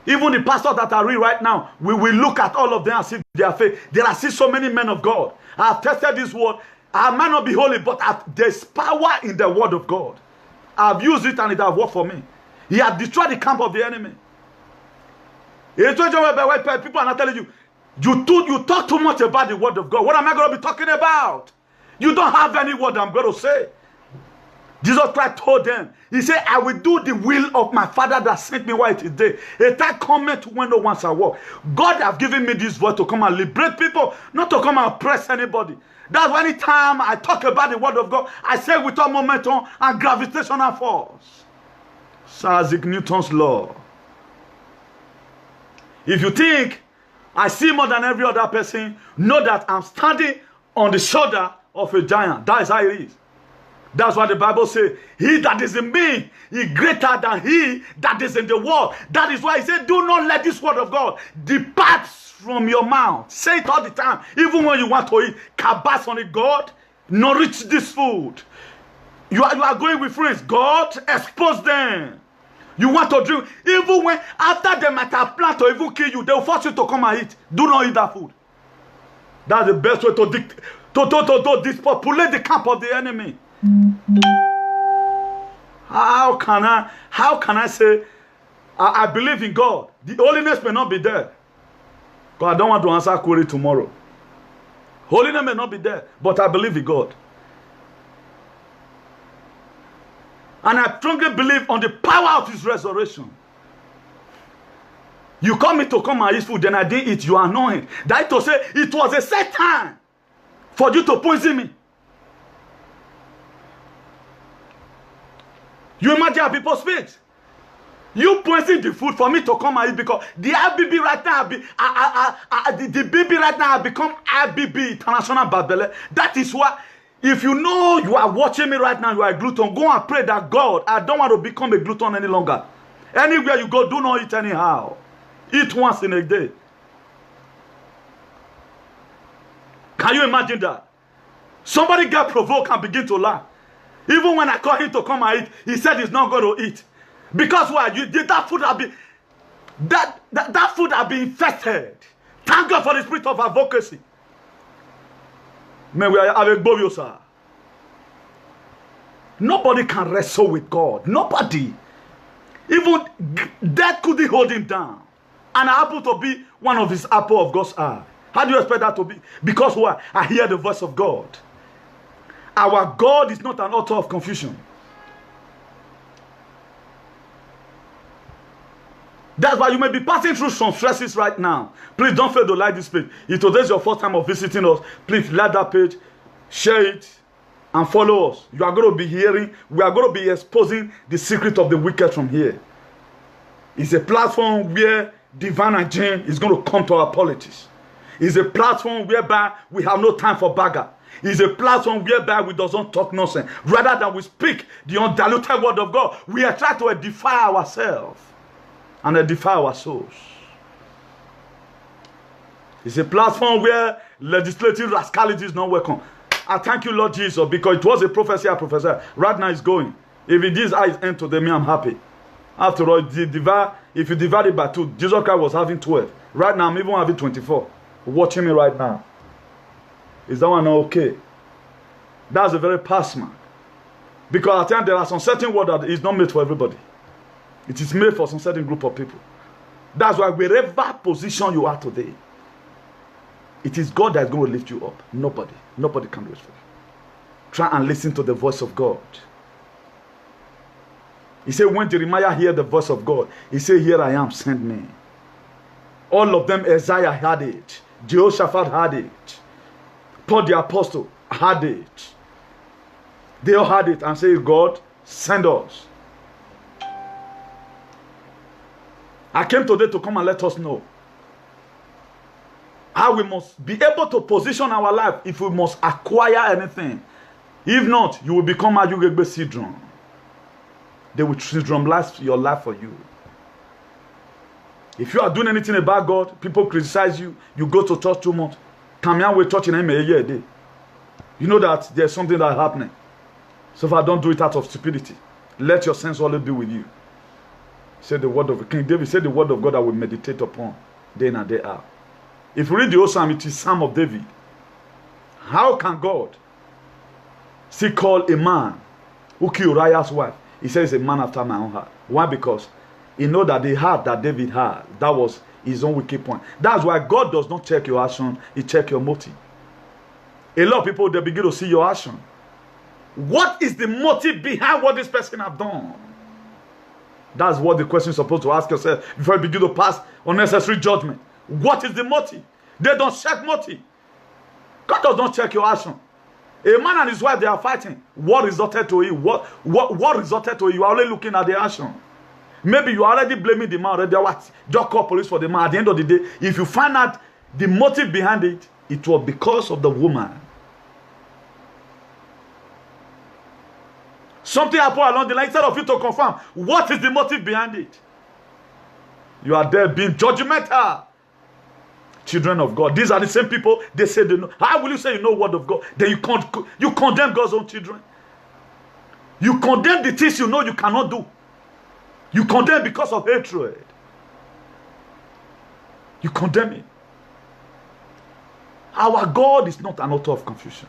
[SPEAKER 2] Even the pastors that are real right now, we will look at all of them and see their faith. There are still so many men of God. I have tested this word. I might not be holy, but there's power in the word of God. I've used it and it has worked for me. He has destroyed the camp of the enemy. In a situation where people are not telling you, you talk too much about the word of God. What am I going to be talking about? You don't have any word I'm going to say. Jesus Christ told them, he said, I will do the will of my Father that sent me while it is day. A time cometh when no one shall walk. God have given me this word to come and liberate people, not to come and oppress anybody. That's why anytime I talk about the word of God, I say without momentum and gravitational force. Sir Isaac Newton's law. If you think I see more than every other person, know that I'm standing on the shoulder of a giant. That is how it is. That's why the Bible says, he that is in me is greater than he that is in the world. That is why he said, do not let this word of God depart from your mouth. Say it all the time. Even when you want to eat, kabas on it, God, nourish this food. You are going with friends. God, expose them. You want to drink. Even when, after they might have planned to even kill you, they will force you to come and eat. Do not eat that food. That's the best way to depopulate the camp of the enemy. How can I say I believe in God? The holiness may not be there, but I don't want to answer query tomorrow. Holiness may not be there, but I believe in God. And I strongly believe on the power of his resurrection. You call me to come and eat food, then I didn't eat. You are annoying. That to say it was a set time for you to poison me. You imagine how people speak. You poison the food for me to come and eat because the IBB right now, the BB right now have become IBB, International Babele. That is why, if you know you are watching me right now, you are a glutton, go and pray that God, I don't want to become a glutton any longer. Anywhere you go, do not eat anyhow. Eat once in a day. Can you imagine that? Somebody get provoked and begin to laugh. Even when I call him to come and eat, he said he's not going to eat. Because why? That food have been that food have been infested. Thank God for the spirit of advocacy. May we have a glorious, sir. Nobody can wrestle with God. Nobody. Even death couldn't hold him down. And I happen to be one of his apple of God's eye. How do you expect that to be? Because why? I hear the voice of God. Our God is not an author of confusion. That's why you may be passing through some stresses right now. Please don't fail to like this page. If today's your first time of visiting us, please like that page, share it, and follow us. You are going to be hearing, we are going to be exposing the secret of the wicked from here. It's a platform where divine hygiene is going to come to our politics. It's a platform whereby we have no time for bagger. It's a platform whereby we doesn't talk nonsense. Rather than we speak the undiluted word of God, we are trying to edify ourselves and edify our souls. It's a platform where legislative rascality is not welcome. I thank you, Lord Jesus, because it was a prophecy I prophesied. Right now it's going. If it is eyes end to them, I'm happy. After all, if you divide it by 2, Jesus Christ was having 12. Right now I'm even having 24. Watching me right now. Is that one okay? That's a very past man. Because I think there are some certain words that is not made for everybody. It is made for some certain group of people. That's why wherever position you are today, it is God that is going to lift you up. Nobody can do it for you. Try and listen to the voice of God. He said, when Jeremiah heard the voice of God, he said, here I am, send me. All of them, Isaiah had it. Jehoshaphat had it. Paul the apostle had it. They all had it and said, God, send us. I came today to come and let us know how we must be able to position our life if we must acquire anything. If not, you will become a Yugegbe syndrome. They will syndromeize your life for you. If you are doing anything about God, people criticize you, you go to church too much. Come here with church in a year a day. You know that there's something that's happening. So if I don't do it out of stupidity, let your sense always be with you. Say the word of King David said the word of God I will meditate upon day in and day out. If you read the old Psalm, it is Psalm of David. How can God still call a man who killed Uriah's wife? He says a man after my own heart. Why? Because he know that the heart that David had, that was his own wicked point. That's why God does not check your action, he checks your motive. A lot of people, they begin to see your action. What is the motive behind what this person have done? That's what the question is supposed to ask yourself before you begin to pass unnecessary judgment. What is the motive? They don't check motive. God does not check your action. A man and his wife, they are fighting. What resulted to it? What resulted to it? You are only looking at the action. Maybe you are already blaming the man already. Just call police for the man. At the end of the day, if you find out the motive behind it, it was because of the woman. Something happened along the line. Instead of you to confirm, what is the motive behind it? You are there being judgmental. Children of God. These are the same people. They say they know. How will you say you know word of God? Then you condemn God's own children. You condemn the things you know you cannot do. You condemn because of hatred. You condemn it. Our God is not an author of confusion.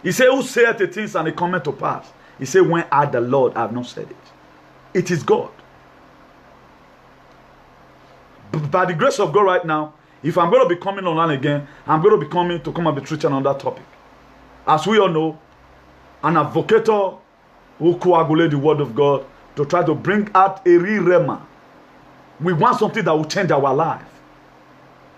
[SPEAKER 2] He said, who saith the things and they come to pass? He said, when I, the Lord, have not said it. It is God. By the grace of God right now, if I'm going to be coming online again, I'm going to be coming to come and be preaching on that topic. As we all know, an advocator who coagulate the word of God to try to bring out a real rema. We want something that will change our life.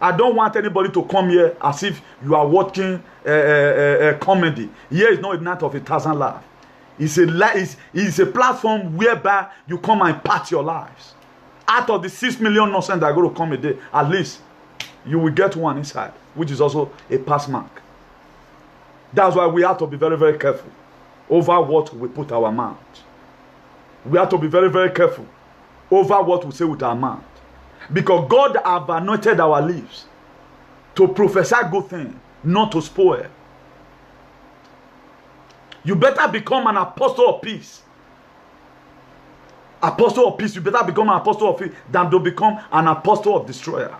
[SPEAKER 2] I don't want anybody to come here as if you are watching a comedy. Here is not a night of 1,000 laughs. It's a platform whereby you come and impart your lives. Out of the 6 million nonsense that are going to come a day, at least you will get one inside, which is also a pass mark. That's why we have to be very, very careful over what we put our mouth. We have to be very, very careful over what we say with our mouth. Because God have anointed our lips to prophesy good things, not to spoil. You better become an apostle of peace. Apostle of peace. You better become an apostle of peace than to become an apostle of destroyer.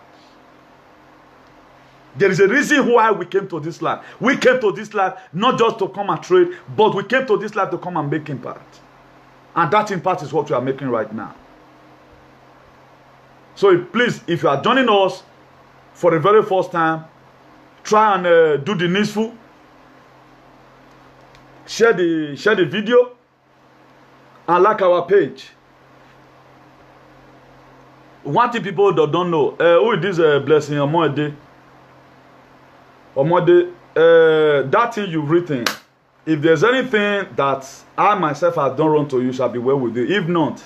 [SPEAKER 2] There is a reason why we came to this life. We came to this life not just to come and trade, but we came to this life to come and make impact. And that impact is what we are making right now. So please, if you are joining us for the very first time, try and do the needful. Share the video and like our page. One thing people don't know, who is this blessing Omode? Omode, that thing you've written, if there's anything that I myself have done wrong to you, shall be well with you. If not,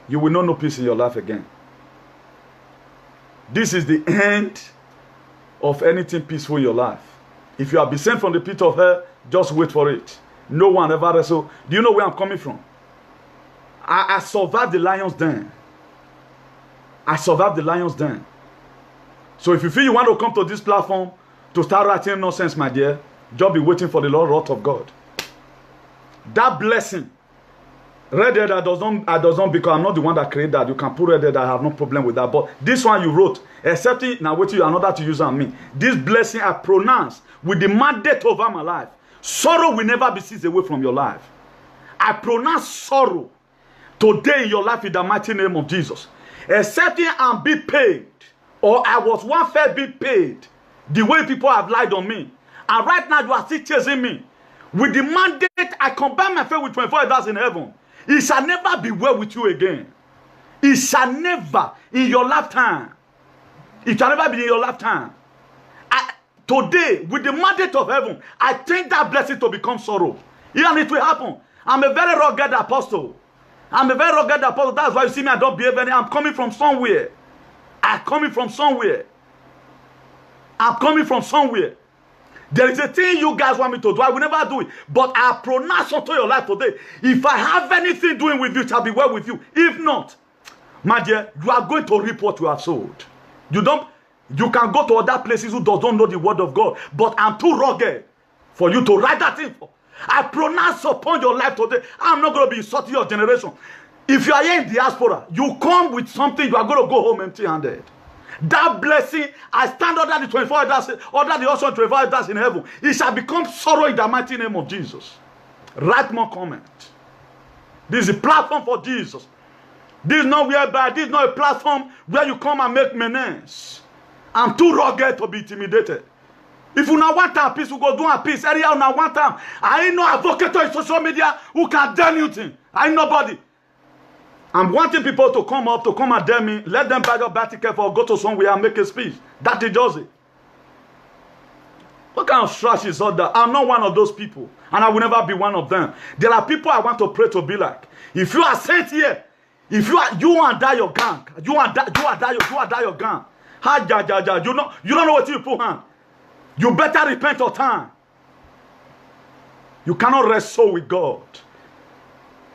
[SPEAKER 2] you will not know peace in your life again. This is the end of anything peaceful in your life. If you have been sent from the pit of hell, just wait for it. No one ever wrestle. Do you know where I'm coming from? I survived the lion's den. I survived the lion's den. So if you feel you want to come to this platform to start writing nonsense, my dear, just be waiting for the Lord wrath of God. That blessing, red dead, I does not because I'm not the one that created that. You can put red dead, I have no problem with that. But this one you wrote, excepting now wait till another to use on me. This blessing I pronounce with the mandate over my life. Sorrow will never be seized away from your life. I pronounce sorrow today in your life in the mighty name of Jesus. Excepting and be paid, or I was one fair being paid, the way people have lied on me. And right now you are still chasing me With the mandate, I combine my faith with 24 elders in heaven. It shall never be well with you again. It shall never in your lifetime. It shall never be in your lifetime. Today, with the mandate of heaven, I take that blessing to become sorrow. And it will happen. I'm a very rugged apostle. I'm a very rugged apostle. That's why you see me, I don't behave any. I'm coming from somewhere. I'm coming from somewhere. I'm coming from somewhere. There is a thing you guys want me to do. I will never do it. But I pronounce unto your life today. If I have anything doing with you, it shall be well with you. If not, my dear, you are going to reap what you have sowed. You can go to other places who don't know the word of God. But I'm too rugged for you to write that in for. I pronounce upon your life today. I'm not going to be insulting your generation. If you are here in diaspora, you come with something, you are going to go home empty-handed. That blessing, I stand under the 24 elders, under the ocean 24 elders in heaven. It shall become sorrow in the mighty name of Jesus. Write more comment. This is a platform for Jesus. This is not this is not a platform where you come and make menace. I'm too rugged to be intimidated. If you now want time peace, we go do a peace. Anyhow, now one time. I ain't no advocate on social media who can tell anything. I ain't nobody. I'm wanting people to come up, to come and tell me, let them buy your back ticket or go to somewhere and make a speech. That is just it. What kind of trash is all that? I'm not one of those people, and I will never be one of them. There are people I want to pray to be like. If you are sent here, if you want to die your gang, you want to die your gang. You don't know what you put on. You better repent of time. You cannot wrestle with God.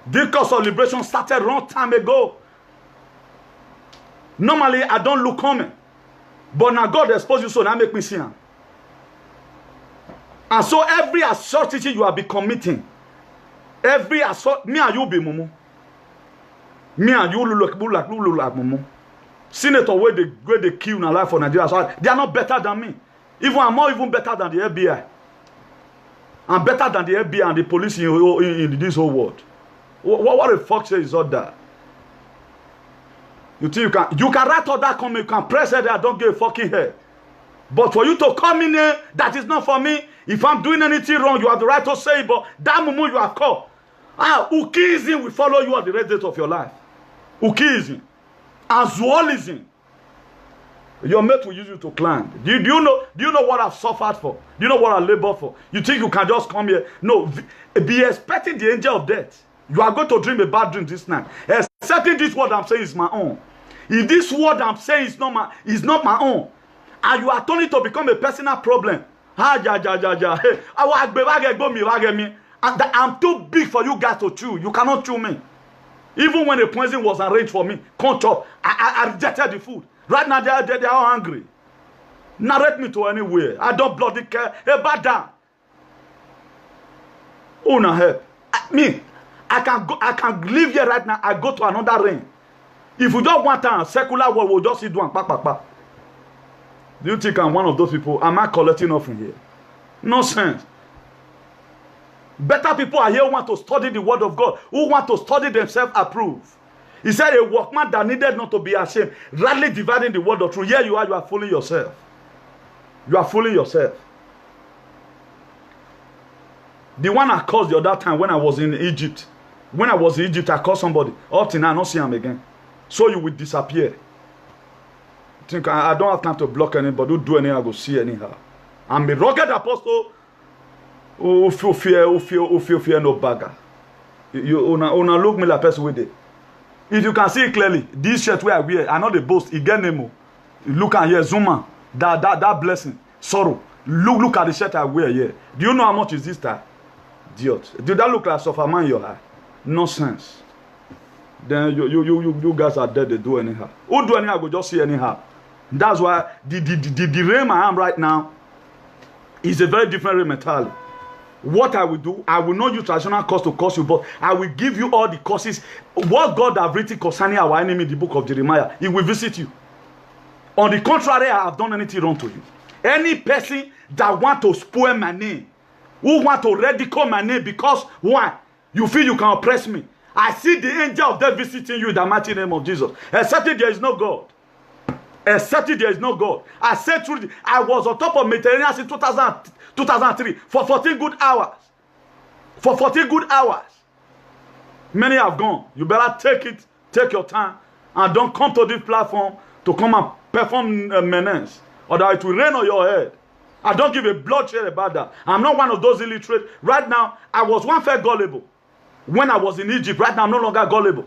[SPEAKER 2] This cause of liberation started a long time ago. Normally, I don't look coming. But now God exposed you, so now make me see him. And so every assault teaching you have been committing, every assault, me and you be mumu. Me and you look like mumu. Senator where they kill in a life for Nigeria, so they are not better than me. I'm not even better than the FBI. I'm better than the FBI and the police in this whole world. What the fuck is all that? You think you can write all that comment, you can press it, I don't give a fucking head. But for you to come in here, that is not for me. If I'm doing anything wrong, you have the right to say it, but that moment you have called. Ukism will follow you at the rest of your life. Ukism. And zoalism. Your mate will use you to climb. Do you know what I've suffered for? Do you know what I labor for? You think you can just come here? No. Be expecting the angel of death. You are going to dream a bad dream this night. Accepting this word I'm saying is my own. If this word I'm saying is not my own, and you are turning to become a personal problem, and I'm too big for you guys to chew. You cannot chew me. Even when the poison was arranged for me, can't chop. I rejected the food. Right now they are hungry. Narrate me to anywhere. I don't bloody care. Hey, bad down. Oh, no help. I can live here right now. I go to another ring. If you don't want a secular world, we'll just sit down. Do you think I'm one of those people? Am I collecting off from here? Nonsense. Better people are here who want to study the word of God, who want to study themselves approved. He said a workman that needed not to be ashamed, rightly dividing the word of truth. Here you are fooling yourself. You are fooling yourself. The one I caused the other time when I was in Egypt. When I was in Egypt, I called somebody. Up till now, I don't see him again. So you will disappear. Think I don't have time to block anybody, who do anything, I go see anyhow. I'm a rugged apostle who fear no bagger. You look me like person with it. If you can see it clearly, this shirt where I wear, I know the boast, it get name. Look at here, Zuma, that blessing, sorrow. Look at the shirt I wear here. Do you know how much is this tie? Idiot. Did that look like Sopherman in your eye? Nonsense. Then you guys are dead, they do anyhow. Who do anyhow, go just see anyhow. That's why the realm I am right now is a very different realm entirely. What I will do, I will not use traditional curse to curse you, but I will give you all the curses. What God have written concerning our enemy in the book of Jeremiah, he will visit you. On the contrary, I have done anything wrong to you. Any person that want to spoil my name, who want to ridicule my name because why? You feel you can oppress me. I see the angel of death visiting you in the mighty name of Jesus. Except there is no God. Except there is no God. I said truly, I was on top of Mediterranean in 2003 for 14 good hours. for 40 good hours. Many have gone. You better take your time, and don't come to this platform to come and perform menace, or that it will rain on your head. I don't give a bloodshed about that. I'm not one of those illiterate. Right now, I was one fair gullible. When I was in Egypt, right now I'm no longer gullible.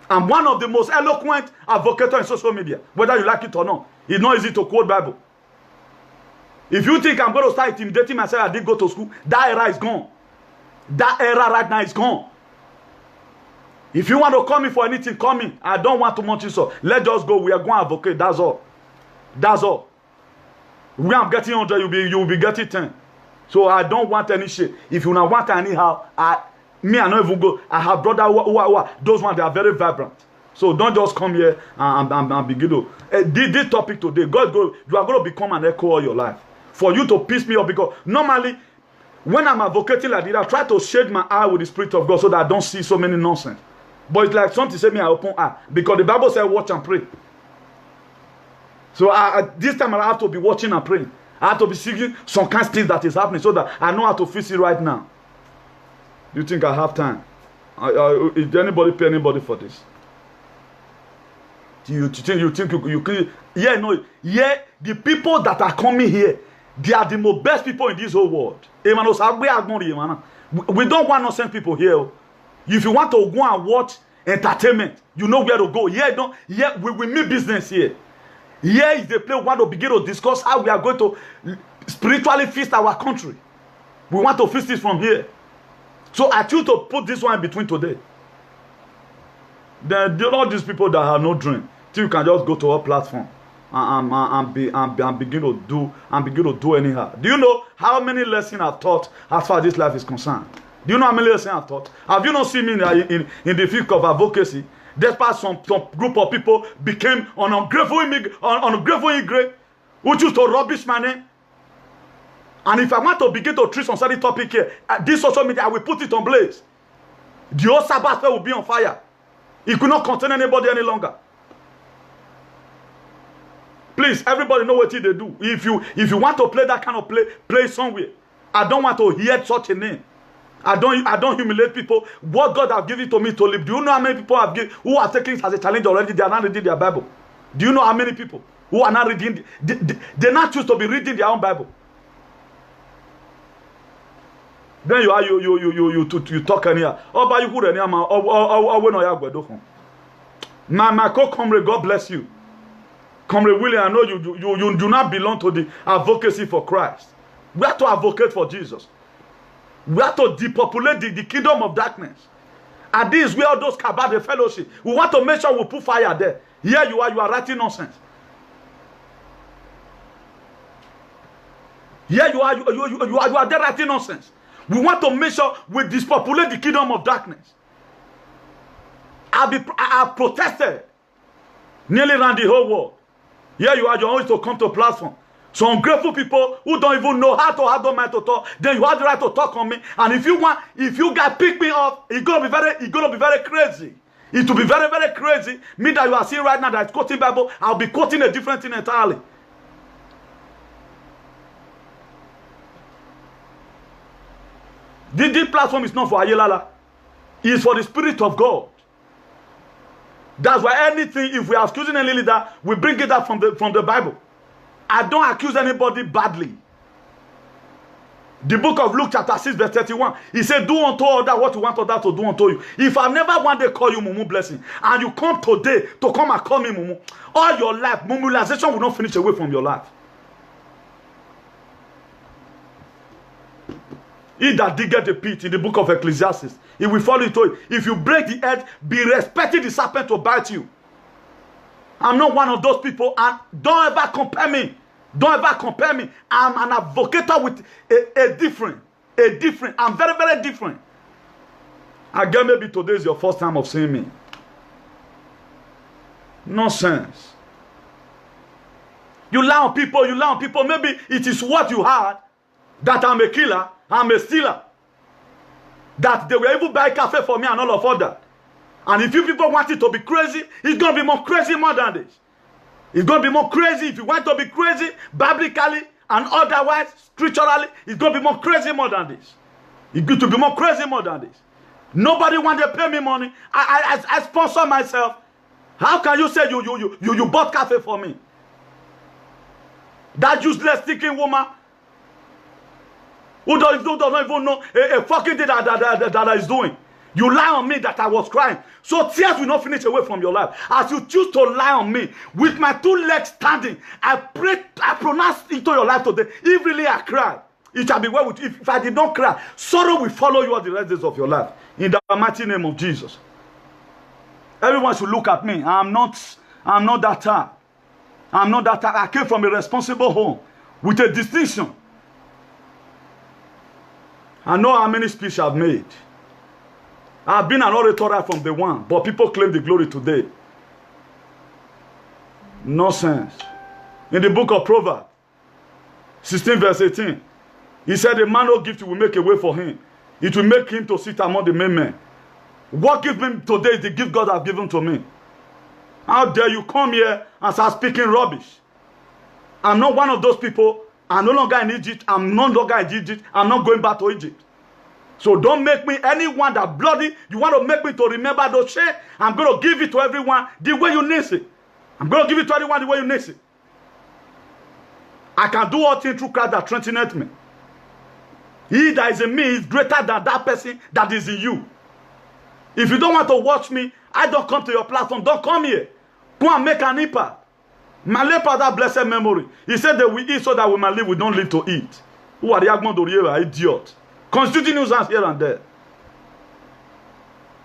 [SPEAKER 2] I'm one of the most eloquent advocates in social media, whether you like it or not. It's not easy to quote Bible. If you think I'm going to start intimidating myself, I did go to school, that era is gone. That era right now is gone. If you want to call me for anything, call me. I don't want too much insult. Let's just go. We are going to advocate. That's all. That's all. When I'm getting 100, you'll be getting 10. So I don't want any shit. If you don't want anyhow, I not even go. I have brother who those ones, they are very vibrant. So don't just come here and begin to. This topic today, you are going to become an echo all your life. For you to piss me off, because normally, when I'm advocating like this, I try to shade my eye with the Spirit of God so that I don't see so many nonsense. But it's like something say me I open eye, because the Bible says watch and pray. So this time I have to be watching and praying. I have to be seeing some kind of things that is happening so that I know how to fix it right now. Do you think I have time? Is anybody pay anybody for this? You think you can? Yeah, no. Yeah, the people that are coming here, they are the most best people in this whole world. We don't want nonsense people here. If you want to go and watch entertainment, you know where to go. Yeah, we mean business here. Here is the place we want to begin to discuss how we are going to spiritually feast our country. We want to feast it from here. So I choose to put this one in between today. Then all these people that have no dream, till you can just go to a platform and begin to do anyhow. Do you know how many lessons I've taught as far as this life is concerned? Do you know how many lessons I've taught? Have you not seen me in the field of advocacy? Despite some group of people became an ungrateful immigrant who choose to rubbish my name. And if I want to begin to treat some certain topic here, this social media, I will put it on blaze. The whole Sabbath will be on fire. It could not contain anybody any longer. Please, everybody know what they do. If you want to play that kind of play somewhere. I don't want to hear such a name. I don't humiliate people. What God has given to me to live. Do you know how many people who are taking it as a challenge already? They are not reading their Bible. Do you know how many people who are not reading? They not choose to be reading their own Bible. Then you talk anyhow. Oh, but you could anyhow. Oh, when I go my co-comrade, God bless you. Comrade William, I know you do not belong to the advocacy for Christ. We have to advocate for Jesus. We have to depopulate the kingdom of darkness. And this is where all those kabab the fellowship. We want to make sure we put fire there. Here you are writing nonsense. Here you are there writing nonsense. We want to make sure we depopulate the kingdom of darkness. I have protested nearly around the whole world. Here you are always to come to a platform. Some ungrateful people who don't even know how to handle my to talk, then you have the right to talk on me. And if you guys pick me up, it's gonna be very crazy. It will be very, very crazy. Me that you are seeing right now that is quoting Bible, I'll be quoting a different thing entirely. This platform is not for Ayelala. It's for the Spirit of God. That's why anything, if we are accusing any leader, we bring it up from the Bible. I don't accuse anybody badly. The book of Luke chapter 6 verse 31. He said, do unto others what you want others to do unto you. If I never one day call you Mumu blessing, and you come today to come and call me Mumu, all your life, Mumulization will not finish away from your life. He that diggeth the pit in the book of Ecclesiastes, he will fall into it. If you break the earth, be respecting the serpent to bite you. I'm not one of those people, and don't ever compare me. Don't ever compare me. I'm an advocate with a different. I'm very, very different. Again, maybe today is your first time of seeing me. Nonsense. You lie on people. Maybe it is what you had that I'm a killer, I'm a stealer. That they were able to buy cafe for me and all of that. And if you people want it to be crazy, it's going to be more crazy more than this. It's going to be more crazy. If you want to be crazy, biblically and otherwise, scripturally, it's going to be more crazy more than this. It's good to be more crazy more than this. Nobody want to pay me money. I sponsor myself. How can you say you bought cafe for me? That useless thinking woman who doesn't even know a fucking thing that is doing. You lie on me that I was crying. So tears will not finish away from your life. As you choose to lie on me, with my 2 legs standing, I pronounce into your life today. If really I cry, it shall be well with you. If I did not cry, sorrow will follow you all the rest of your life. In the mighty name of Jesus. Everyone should look at me. I'm not that type. I'm not that type. I came from a responsible home with a distinction. I know how many speeches I've made. I've been an orator right from day one, but people claim the glory today. Nonsense. In the book of Proverbs, 16 verse 18, he said, a man who gives will make a way for him. It will make him to sit among the main men. What gives me today is the gift God has given to me. How dare you come here and start speaking rubbish? I'm not one of those people. I'm no longer in Egypt. I'm no longer in Egypt. I'm not going back to Egypt. So don't make me anyone that bloody. You want to make me to remember those shit? I'm going to give it to everyone the way you need it. I'm going to give it to everyone the way you need it. I can do all things through Christ that strengtheneth me. He that is in me is greater than that person that is in you. If you don't want to watch me, I don't come to your platform. Don't come here. Go and make an impact. My late father, blessed memory. He said that we eat so that we might live. We don't live to eat. Who are the Agmon Doriera? Idiot. Constituting nuisance here and there.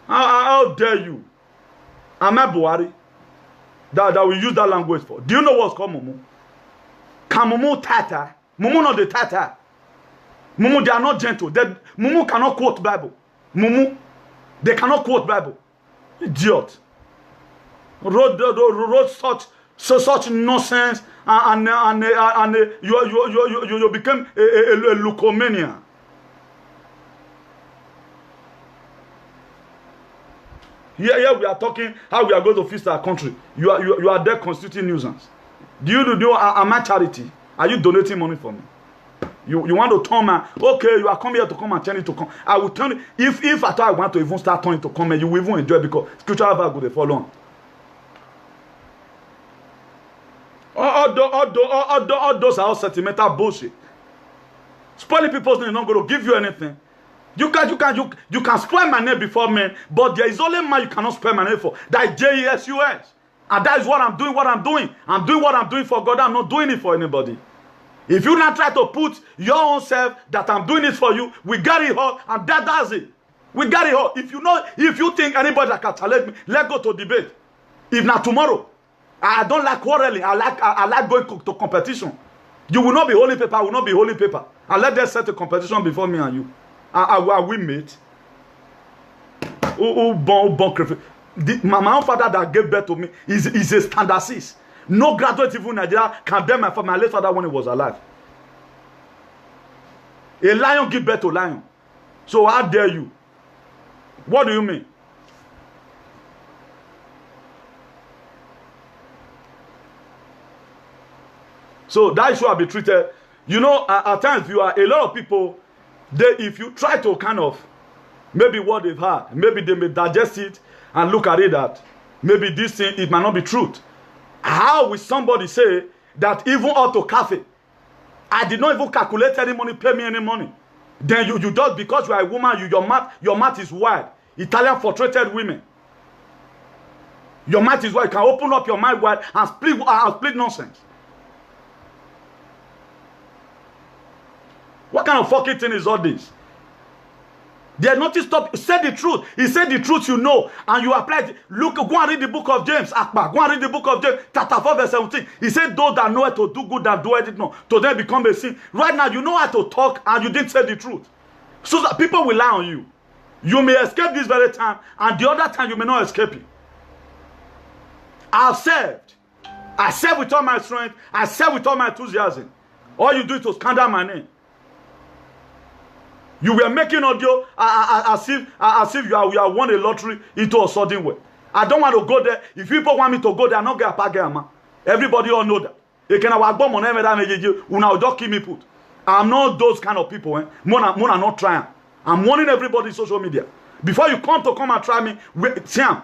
[SPEAKER 2] How dare you? Am I Buhari? That we use that language for. Do you know what's called Mumu? Can Mumu tata? Mumu not the tata. Mumu, they are not gentle. Mumu cannot quote Bible. Mumu, they cannot quote Bible. Idiot. Wrote such nonsense and you became a leukomania. Here we are talking how we are going to fix our country. You are there constituting nuisance. Do you know am I charity? Are you donating money for me? You want to turn my okay, you are coming here to come and turn it to come. I will turn it if at all I want to even start turning to come and you will even enjoy it because scriptural value will follow on. All those are all sentimental bullshit. Spoiling people's name is not going to give you anything. You can spoil my name before men, but there is only man you cannot spoil my name for. That is Jesus. And that is what I'm doing, I'm doing what I'm doing for God. I'm not doing it for anybody. If you not try to put your own self that I'm doing it for you, we got it all, and that does it. We got it all. If you think anybody that can challenge me, let's go to debate. If not tomorrow. I don't like quarreling. I like going to competition. You will not be holding paper. I will not be holding paper. And let them set a competition before me and you. I will meet. My own father that gave birth to me is a standard 6. No graduate even in Nigeria can bear my late father when he was alive. A lion give birth to lion. So how dare you? What do you mean? So that issue will be treated. You know, at times you are a lot of people. If you try to kind of maybe what they've heard, maybe they may digest it and look at it that maybe this thing it might not be truth. How will somebody say that even Auto Cafe, I did not even calculate any money, pay me any money? Then you just because you are a woman, your mouth is wide. Italian frustrated women. Your mouth is wide. You can open up your mind wide and split nonsense. What kind of fucking thing is all this? They are not to stop. Say the truth. He said the truth you know, and you apply it. Look, go and read the book of James. Akbar, go and read the book of James, chapter 4, verse 17. He said, those that know how to do good and do it not, to them become a sin. Right now, you know how to talk, and you didn't say the truth. So that people will lie on you. You may escape this very time, and the other time you may not escape it. I've served. I serve with all my strength. I serve with all my enthusiasm. All you do is to scandal my name. You were making audio as if you are won a lottery into a sudden way. I don't want to go there. If people want me to go there, I'm not going to pay them. Everybody all know that. You can have bomb on every just keep me put. I'm not those kind of people. Mona not trying. I'm warning everybody in social media. Before you come and try me, Tiam,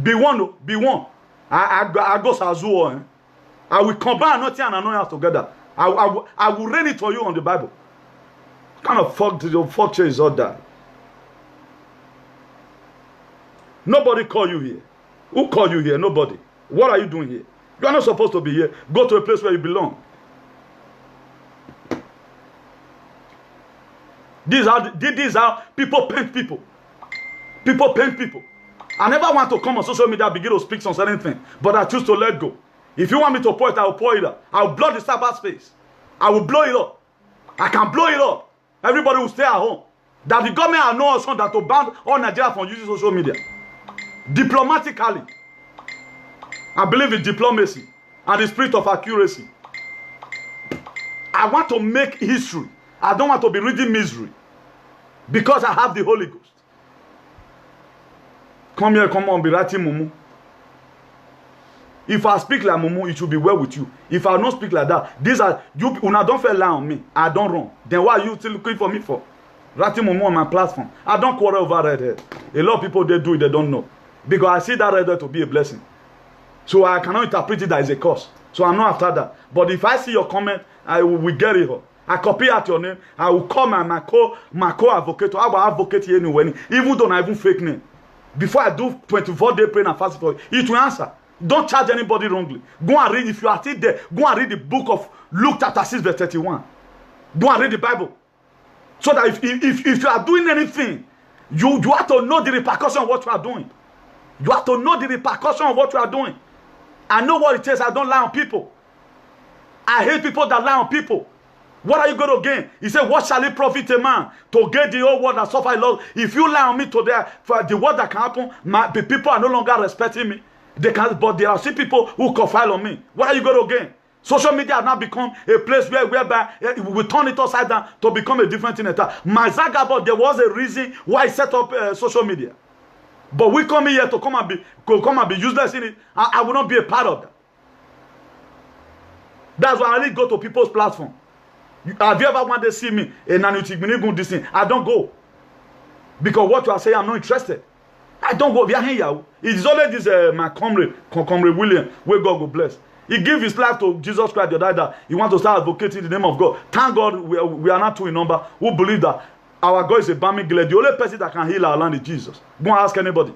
[SPEAKER 2] be one, be one. I go Sazuo. I will combine nothing and anointing together. I will read it for you on the Bible. What kind of fuck is all that? Nobody call you here. Who called you here? Nobody. What are you doing here? You are not supposed to be here. Go to a place where you belong. These are people paint people. People paint people. I never want to come on social media and begin to speak on certain things, but I choose to let go. If you want me to pour it, I will pour it up. I will blow the Sabbath space. I will blow it up. I can blow it up. Everybody will stay at home. That the government has no option that to ban all Nigeria from using social media. Diplomatically. I believe in diplomacy and the spirit of accuracy. I want to make history. I don't want to be reading misery. Because I have the Holy Ghost. Come here, come on, be writing mumu. If I speak like mumu, it should be well with you. If I don't speak like that, these are you. Una don't feel lie on me. I don't run. Then why are you still looking for me for? Writing mumu on my platform. I don't quarrel over redhead. A lot of people they do it, they don't know. Because I see that redhead to be a blessing. So I cannot interpret it as a curse. So I'm not after that. But if I see your comment, I will get it. I copy out your name. I will call my co-advocate. I will advocate you anyway. Even though I even fake name. Before I do 24-day praying and fasting for you, it will answer. Don't charge anybody wrongly. Go and read. If you are still there, go and read the book of Luke chapter 6 verse 31. Go and read the Bible. So that if you are doing anything, you have to know the repercussion of what you are doing. You have to know the repercussion of what you are doing. I know what it is. I don't lie on people. I hate people that lie on people. What are you going to gain? He said, what shall it profit a man to gain the whole world and suffer loss? If you lie on me today, for the word that can happen, the people are no longer respecting me. They can, but there are still people who confide on me. What are you going to gain? Social media has now become a place whereby we turn it upside down to become a different thing. My Zagabot, there was a reason why I set up social media. But we come here to come and be useless in it. I will not be a part of that. That's why I only go to people's platform. Have you ever wanted to see me? I don't go. Because what you are saying, I'm not interested. I don't go. It is only this my comrade William, where God will bless. He gave his life to Jesus Christ the other day. He wants to start advocating the name of God. Thank God we are not two in number who believe that our God is a balming glad. The only person that can heal our land is Jesus. Go and ask anybody.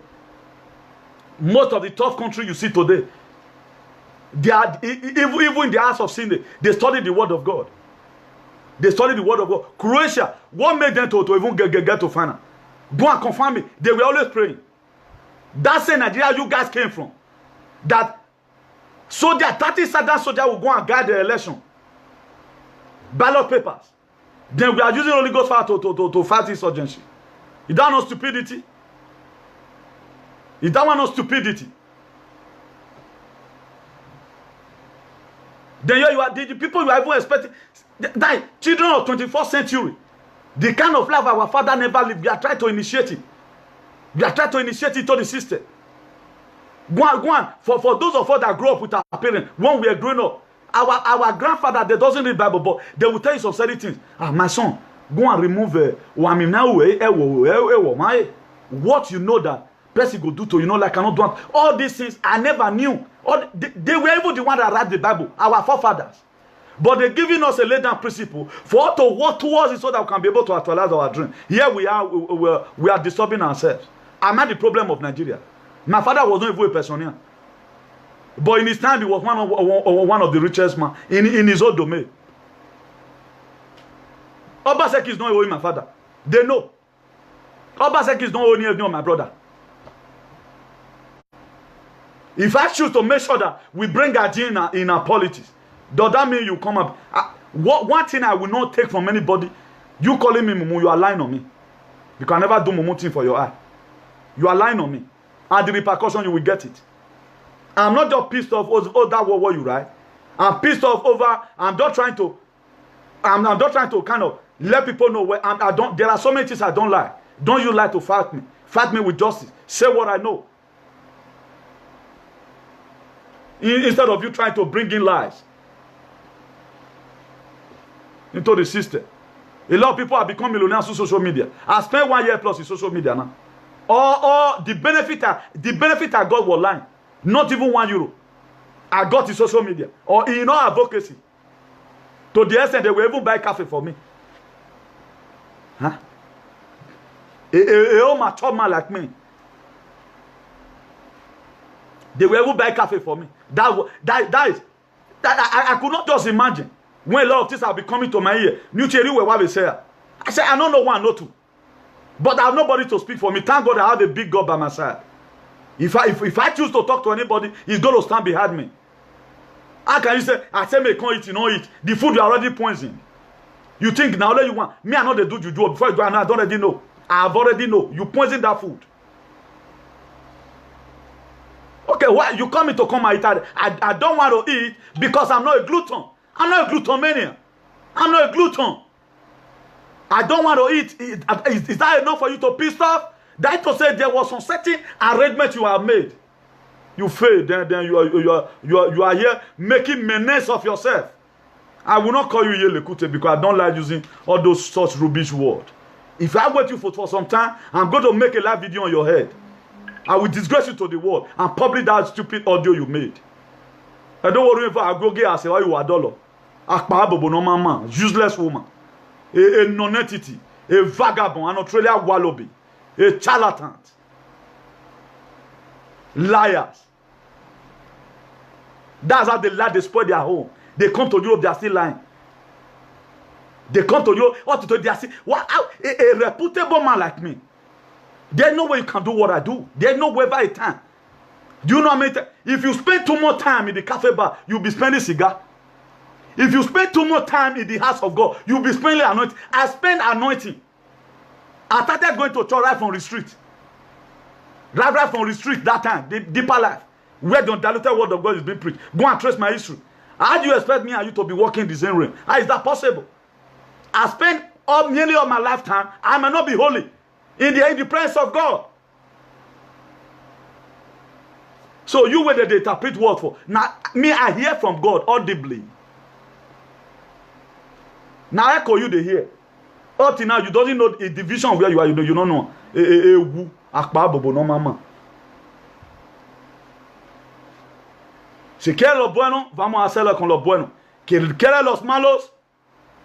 [SPEAKER 2] Most of the tough country you see today, they are even in the house of sin, they study the word of God. They study the word of God. Croatia, what made them to even get to final? Go and confirm me. They were always praying. That's in Nigeria you guys came from. That soldier, 30 Saddam soldier will go and guide the election. Ballot papers. Then we are using Holy Ghost fire to fight insurgency. Is that not stupidity? Is that one not stupidity? Then you are the people you are even expecting. Children of 21st century. The kind of life our father never lived. We are trying to initiate it. We are trying to initiate it to the system. Go on. For those of us that grew up with our parents, when we are growing up, our grandfather, they doesn't read Bible, but they will tell you some certain things. My son, go and remove what you know that person go do to you know like I cannot do it. All these things I never knew. They were even the one that read the Bible, our forefathers. But they're giving us a laid down principle for us to work towards it so that we can be able to actualize our dream. Here we are disturbing ourselves. I'm not the problem of Nigeria. My father was not even a personal. But in his time, he was one of the richest men in his own domain. Obaseki is not owing my father. They know. Obaseki is not owing any of my brother. If I choose to make sure that we bring Ajin in our politics, does that mean you come up? One thing I will not take from anybody, you calling me Mumu, you are lying on me. You can never do Mumu thing for your eye. You are lying on me. And the repercussion, you will get it. I'm not just pissed off over that what you write. I'm pissed off over, I'm not trying to kind of let people know where I don't, there are so many things I don't like. Don't you like to fight me? Fight me with justice. Say what I know. Instead of you trying to bring in lies into the system. A lot of people have become millionaires through social media. I spent 1 year plus in social media now. Or the benefit I got was lying. Not even €1. I got in social media. Or in our advocacy. To the extent they will even buy coffee for me. Huh? A old mature man like me. They will even buy coffee for me. That I could not just imagine. When a lot of things have been coming to my ear. New theory were what they say. I said, I don't know one, no two. But I have nobody to speak for me. Thank God I have a big God by my side. If I choose to talk to anybody, he's going to stand behind me. How can you say, I say, me can't eat, you don't eat. The food you already poisoned. You think now that you want. Me, I know they do juju. Before you go, I don't already know. I have already know. You poison that food. Okay, why you come in to come and eat? I don't want to eat because I'm not a glutton. I'm not a glutomania. I'm not a glutton. I don't want to eat. Is that enough for you to piss off? That to say there was some certain arrangement you have made. You failed. Then you are here making menace of yourself. I will not call you Yelekute because I don't like using all those such rubbish words. If I wait you for some time, I'm going to make a live video on your head. I will disgrace you to the world and publish that stupid audio you made. I don't worry if I go get as why you are dollar. Akpabobo no man, useless woman, a non-entity, a vagabond, an Australia wallaby, a charlatan, liars. That's how they lie. They spoil their home. They come to Europe, they are still lying. They come to Europe, what to they are still. What? A reputable man like me. There's no way you can do what I do. There's no way by time. Do you know how many times? If you spend too much time in the cafe bar, you'll be spending cigar. If you spend too much time in the house of God, you'll be spending anointing. I spend anointing. I started going to church right from the street. Right from the street that time, the deeper life. Where the undiluted word of God is being preached. Go and trace my history. How do you expect me and you to be walking the same way? How is that possible? I spent nearly all my lifetime. I may not be holy in the presence of God. So you were the interpret word for. Now me, I hear from God audibly. Now I call you to hear. Up till now, you don't know a division of where you are. You don't know. No mama. Si quiere lo bueno, vamos a hacerlo con lo bueno. Que quiere los malos,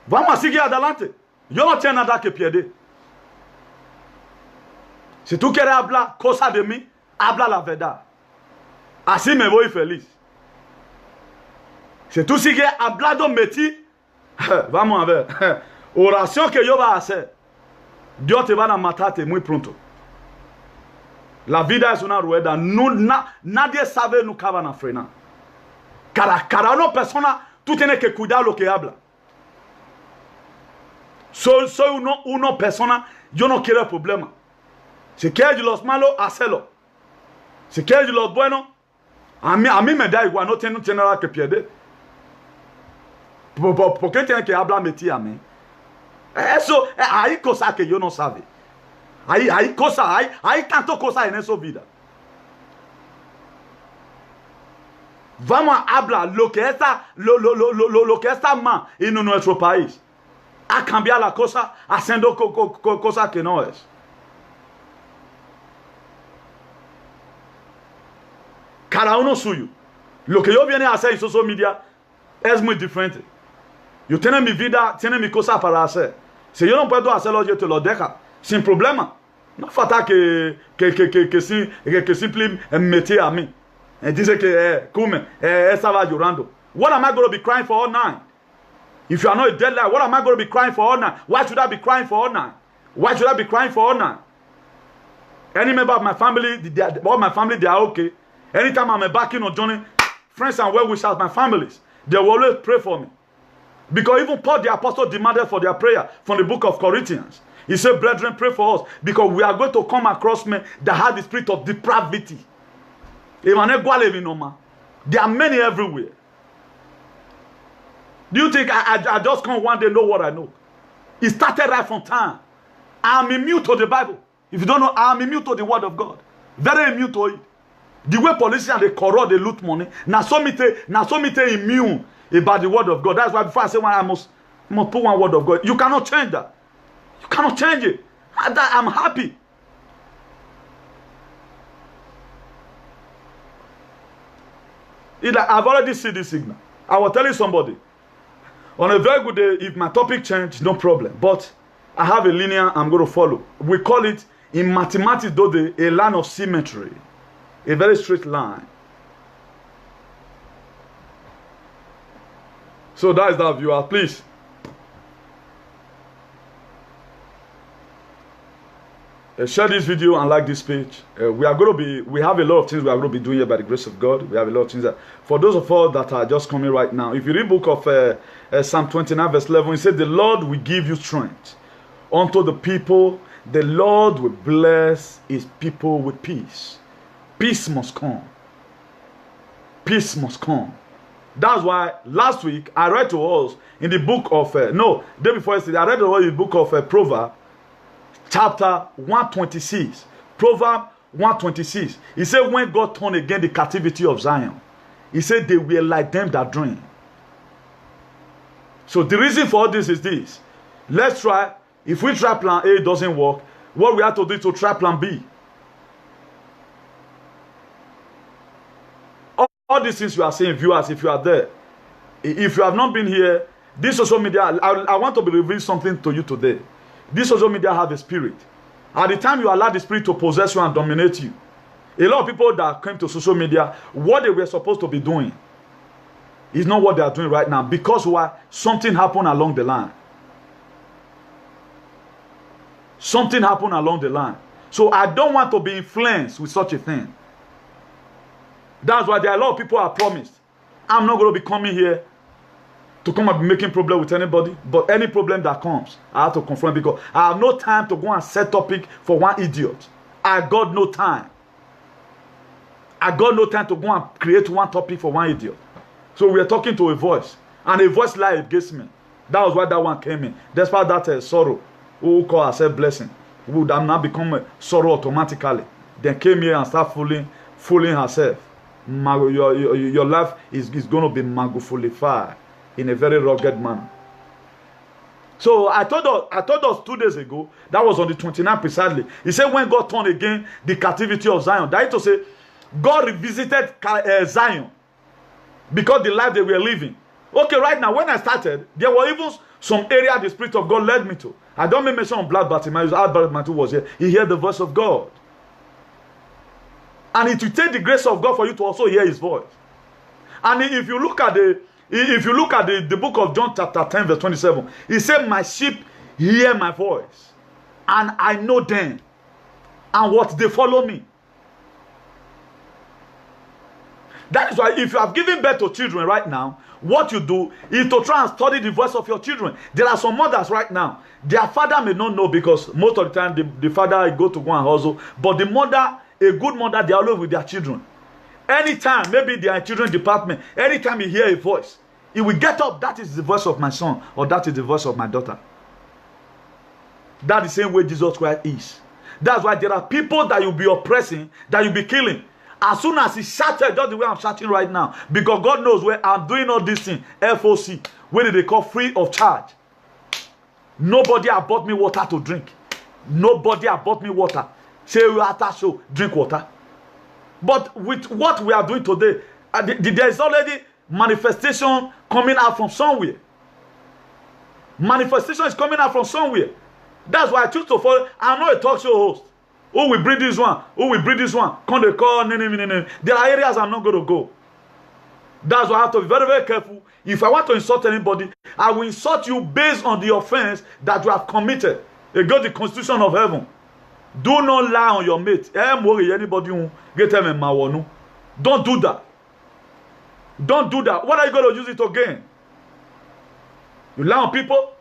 [SPEAKER 2] vamos a seguir adelante. Yo no tengo nada que perder. Si tú quieres hablar cosa de mí, habla la verdad. Así me voy feliz. Si tú sigues hablando de ti, vamos a ver. Oración que yo voy a hacer. Dios te va a matarte muy pronto. La vida es una rueda. Nadie sabe nunca van a frenar. Cada una persona, tú tienes que cuidar lo que habla. Soy una persona, yo no quiero problema. Si quieres de los malos, hazlo. Si quieres de los buenos, a mí me da igual, no tiene nada que perder. ¿Por qué tienes que hablar de ti a mí? Eso, hay cosas que yo no sabe. Hay cosas, hay tantas cosas en esa vida. Vamos a hablar lo que está mal en nuestro país. A cambiar la cosa haciendo cosas que no es. Cada uno suyo. Lo que yo viene a hacer en social media es muy diferente. Yo tengo mi vida, tengo mi cosa para hacer. Si yo no puedo hacerlo, yo te lo dejo. Sin problema. No falta que simplemente me mete a mí. Y dice que, estaba llorando. What am I going to be crying for all night? If you are not a dead liar, what am I going to be crying for all night? Why should I be crying for all night? Why should I be crying for all night? Any member of my family, all my family, they are okay. Anytime I'm embarking on journey, friends and well-wishers, my families, they will always pray for me. Because even Paul the apostle demanded for their prayer from the book of Corinthians. He said, brethren, pray for us because we are going to come across men that have the spirit of depravity. There are many everywhere. Do you think I just come one day know what I know? It started right from time. I'm immune to the Bible. If you don't know, I'm immune to the word of God. Very immune to it. The way politicians, they corrupt, they loot money. Now so me immune about the word of God. That's why before I say one, I must You must put one word of God. You cannot change that. You cannot change it. I'm happy. It's like I've already seen this signal. I was telling somebody, on a very good day, if my topic changed, no problem. But I have a linear I'm going to follow. We call it, in mathematics, though, a line of symmetry. A very straight line. So that is that, viewer. Please. Share this video and like this page. We have a lot of things we are going to be doing here by the grace of God. We have a lot of things that, for those of us that are just coming right now, if you read book of Psalm 29 verse 11, it said, the Lord will give you strength unto the people. The Lord will bless his people with peace. Peace must come. Peace must come. That's why last week I read to us in the book of, day before yesterday, I read to us in the book of Proverbs, chapter 126. Proverbs 126. He said, when God turned again the captivity of Zion, he said they were like them that dream. So the reason for all this is this. Let's try. If we try plan A, it doesn't work. What we have to do is to try plan B. All these things you are saying, viewers, if you are there, if you have not been here, this social media, I want to be revealing something to you today. This social media have a spirit. At the time you allow the spirit to possess you and dominate you, a lot of people that came to social media, what they were supposed to be doing is not what they are doing right now, because why? Something happened along the line. Something happened along the line. So I don't want to be influenced with such a thing. That's why there are a lot of people are promised. I'm not going to be coming here to come and be making problem with anybody. But any problem that comes, I have to confront, because I have no time to go and set topic for one idiot. I got no time. I got no time to go and create one topic for one idiot. So we are talking to a voice. And a voice lied against me. That was why that one came in. Despite that sorrow, who call herself blessing, who would have now become a sorrow automatically. Then came here and start fooling herself. Your life is going to be magufullified in a very rugged manner. So I told us 2 days ago, that was on the 29th precisely. He said when God turned again the captivity of Zion, that is to say, God revisited Zion because the life they were living. Okay, right now, when I started, there were even some area the Spirit of God led me to. I don't make mention of Black Bartimaeus. Bartimaeus was here. He heard the voice of God. And it will take the grace of God for you to also hear his voice. And if you look at the book of John chapter 10 verse 27, he said, my sheep hear my voice, and I know them, and what they follow me. That is why if you have given birth to children right now, what you do is to try and study the voice of your children. There are some mothers right now, their father may not know, because most of the time the father go to go and hustle, but the mother, a good mother, they are always with their children. Anytime, maybe they are in children's department, anytime you hear a voice, he will get up. That is the voice of my son, or that is the voice of my daughter. That's the same way Jesus Christ is. That's why there are people that you'll be oppressing, that you'll be killing. As soon as he shouted, just the way I'm shouting right now, because God knows where I'm doing all these things, FOC, where did they call free of charge? Nobody have bought me water to drink. Nobody have bought me water. Say you after show, drink water. But with what we are doing today, there is already manifestation coming out from somewhere. Manifestation is coming out from somewhere. That's why I choose to follow. I'm not a talk show host. Who will bring this one? Who will bring this one? Come they call, There are areas I'm not going to go. That's why I have to be very, very careful. If I want to insult anybody, I will insult you based on the offense that you have committed against the constitution of heaven. Do not lie on your mate. Anybody who get them in Mawonu. Don't do that. Don't do that. What are you going to use it again? You lie on people?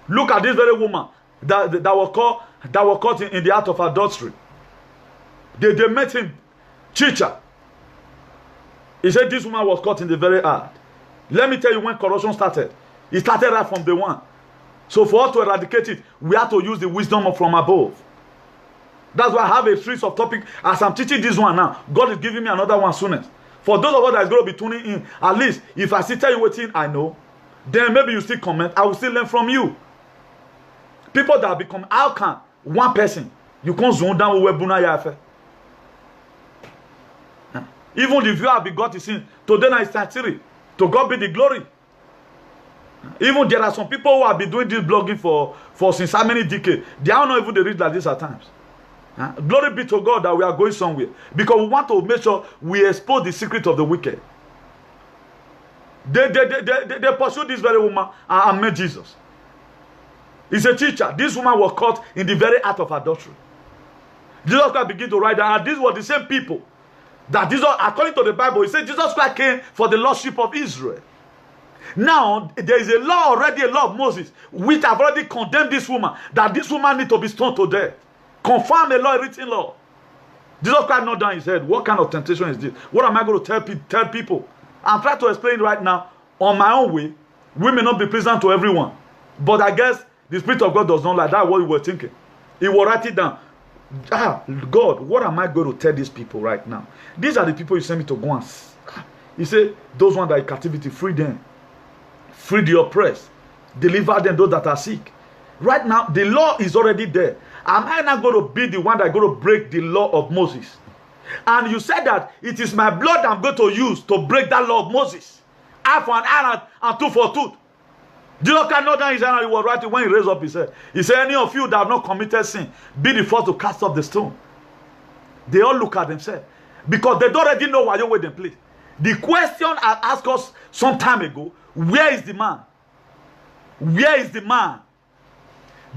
[SPEAKER 2] Look at this very woman that was caught in the act of adultery. They met him, Chicha. He said this woman was caught in the very act. Let me tell you when corruption started. It started right from day one. So for us to eradicate it, we have to use the wisdom from above. That's why I have a series of topics. As I'm teaching this one now, God is giving me another one soonest. For those of us that is going to be tuning in, at least if I still tell you what I know, then maybe you still comment. I will still learn from you. People that become, how can one person, you can't zone down where Buna Yafe. Even the viewer be got is in, today is 33. To God be the glory. Even there are some people who have been doing this blogging for since how many decades. They are not even the reach like this at times. Glory be to God that we are going somewhere. Because we want to make sure we expose the secret of the wicked. They pursued this very woman and met Jesus. He's a teacher. This woman was caught in the very act of adultery. Jesus Christ began to write down, and these were the same people that Jesus, according to the Bible, he said Jesus Christ came for the lordship of Israel. Now, there is a law already, a law of Moses, which have already condemned this woman, that this woman needs to be stoned to death. Confirm a law, a written law. Jesus Christ knocked down his head. What kind of temptation is this? What am I going to tell people? I'm trying to explain right now, on my own way. We may not be pleasant to everyone. But I guess the Spirit of God does not like that. What you were thinking. He will write it down. God, what am I going to tell these people right now? These are the people you sent me to go and he said, those ones that are in captivity, free them. Free the oppressed. Deliver them, those that are sick. Right now, the law is already there. Am I not going to be the one that is going to break the law of Moses? And you said that it is my blood I'm going to use to break that law of Moses. Eye for an eye and tooth for tooth. Jesus Christ knocked down his hand and he was writing when he raised up his head. He said, any of you that have not committed sin, be the first to cast off the stone. They all look at themselves. Because they don't already know why you're with them, please. The question I asked us some time ago, where is the man? Where is the man?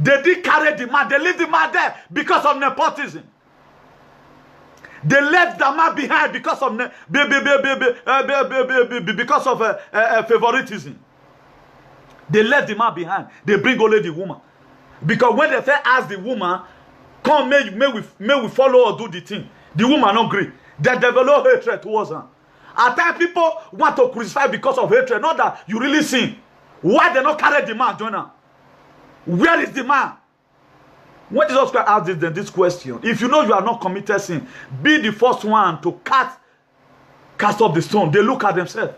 [SPEAKER 2] They did carry the man. They leave the man there because of nepotism. They left the man behind because of favoritism. They left the man behind. They bring only the woman. Because when they first ask the woman, come, may we follow or do the thing, the woman don't agree. They develop hatred towards her. At times people want to crucify because of hatred, not that you really sin. Why they not carry the man, join her? Where is the man? When Jesus Christ asked them this question, if you know you are not committed sin, be the first one to cast off the stone. They look at themselves.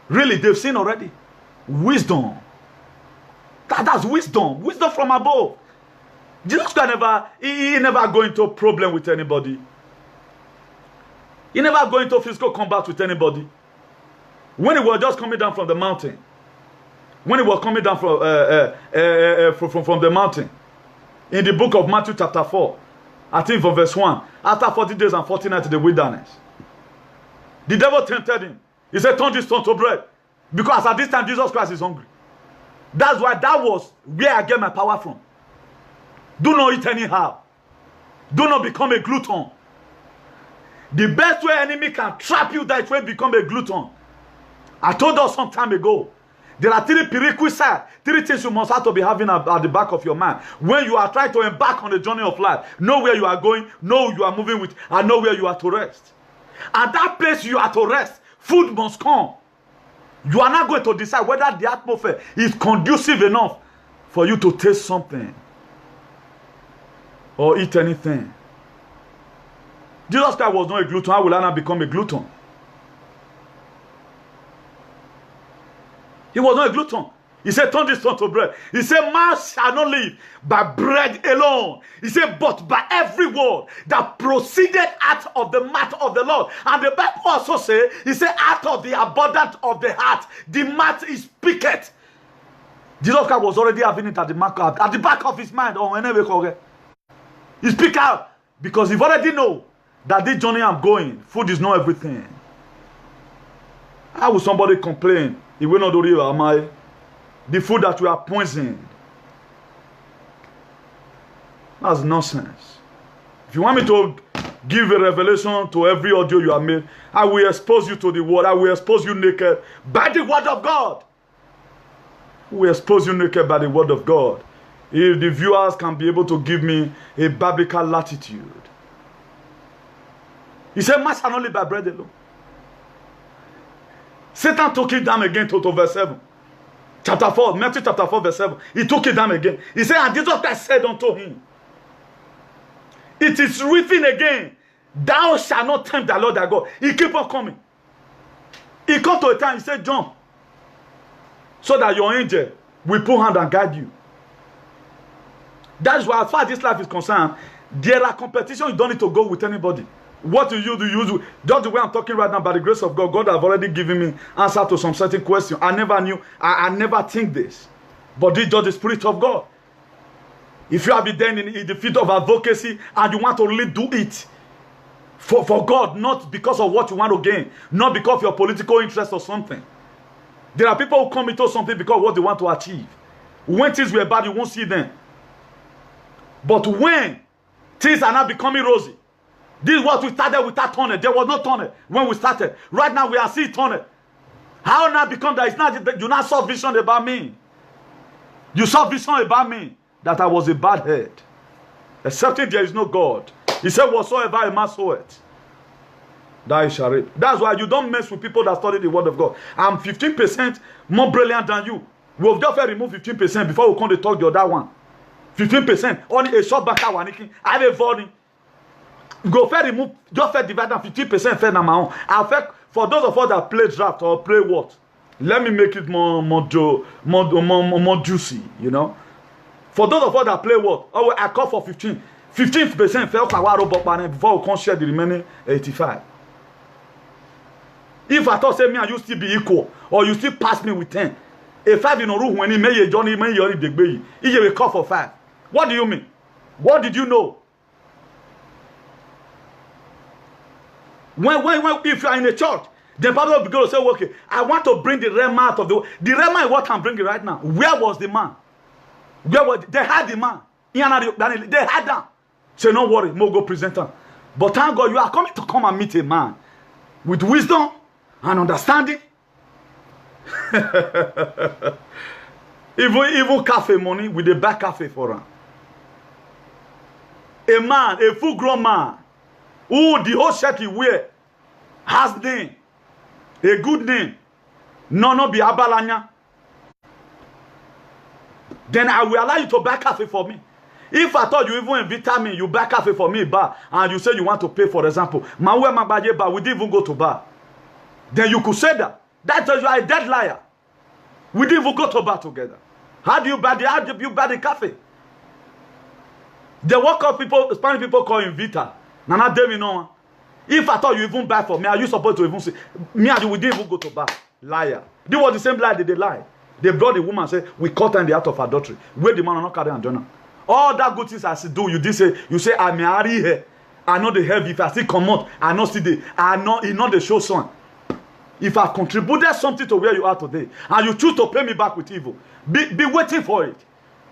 [SPEAKER 2] Really, they've sinned already. Wisdom. That's wisdom. Wisdom from above. Jesus Christ never go into a problem with anybody. He never go into physical combat with anybody. When he was just coming down from the mountain, when he was coming down from the mountain, in the book of Matthew chapter 4, I think from verse 1, after 40 days and 40 nights in the wilderness, the devil tempted him. He said, turn this stone to bread. Because at this time, Jesus Christ is hungry. That's why that was where I get my power from. Do not eat anyhow. Do not become a glutton. The best way enemy can trap you that way become a glutton. I told us some time ago, there are three prerequisites, three things you must have to be having at the back of your mind. When you are trying to embark on the journey of life, know where you are going, know who you are moving with, and know where you are to rest. And that place you are to rest, food must come. You are not going to decide whether the atmosphere is conducive enough for you to taste something or eat anything. Jesus Christ was not a glutton. How will I not become a glutton? He was not a glutton. He said, turn this stone to bread. He said, man shall not live by bread alone. He said, but by every word that proceeded out of the mouth of the Lord. And the Bible also says, he said, out of the abundance of the heart, the mouth is speaketh. Jesus Christ was already having it at the back of his mind. Or whenever he speak out because he already know that this journey I'm going, food is not everything. How will somebody complain? He will not do it, am I? The food that we are poisoned. That's nonsense. If you want me to give a revelation to every audio you have made, I will expose you to the word. I will expose you naked by the word of God. We will expose you naked by the word of God. If the viewers can be able to give me a biblical latitude. He said, man shall not live by bread alone. Satan took it down again to verse 7. Chapter 4, Matthew chapter 4, verse 7. He took it down again. He said, and Jesus Christ said unto him, it is written again, thou shalt not tempt the Lord thy God. He keep on coming. He come to a time, he said, jump. So that your angel will put hand and guide you. That is why, as far as this life is concerned, there are competitions. You don't need to go with anybody. What do you do? Just the way I'm talking right now, by the grace of God, God has already given me answer to some certain questions. I never knew, I never think this. But this is just the Spirit of God. If you have been then in the field of advocacy and you want to really do it for God, not because of what you want to gain, not because of your political interest or something. There are people who come into something because of what they want to achieve. When things were bad, you won't see them. But when things are now becoming rosy, this is what we started with that tunnel. There was no tunnel when we started. Right now, we are seeing tunnel. How now become that? It's not that you not saw vision about me. You saw vision about me that I was a bad head. Excepting there is no God. He said, whatsoever a man soweth, that he shall reap. That's why you don't mess with people that study the word of God. I'm 15% more brilliant than you. We have just remove 15% before we come to talk the other one. 15%. Only a short back one. I have a volume. Go fair remove, just fair divide and 15% fair na my own. I fair for those of us that play draft or play what? Let me make it more juicy, you know. For those of us that play what? Oh, I call for 15. 15% fair before we can share the remaining 85. If I thought say me and you still be equal, or you still pass me with 10, a 5 in a room when he made a Johnny may you the baby, he will call for 5. What do you mean? What did you know? When if you are in a church, the Bible will go to say, okay, I want to bring the Rema out of the world. The Rema is what I'm bringing right now. Where was the man? Where was they had the man? They had them. Say, no worry, mo go present him. But thank God, you are coming to come and meet a man with wisdom and understanding. even cafe money with the back cafe for him. A man, a full-grown man, who the whole shirt he wear has name, a good name, no be abalanya. Then I will allow you to back cafe for me. If I thought you even invite me, you back cafe for me bar, and you say you want to pay, for example, Mawe Mabaye bar, we didn't even go to bar. Then you could say that. That tells you are a dead liar. We didn't even go to bar together. How do you buy the cafe? The work of people, Spanish people call invita. Nana Demi no. If I thought you even buy for me, are you supposed to even say me and you we didn't even go to bar? Liar. This was the same lie they lie. They brought the woman and said, we caught her in the act of adultery. Where the man are not carrying and journal. All that good things I see do, you did say, you say, I may marry her. I know the heavy. If I still come out, I know see the I know the show son. If I contributed something to where you are today, and you choose to pay me back with evil, be waiting for it.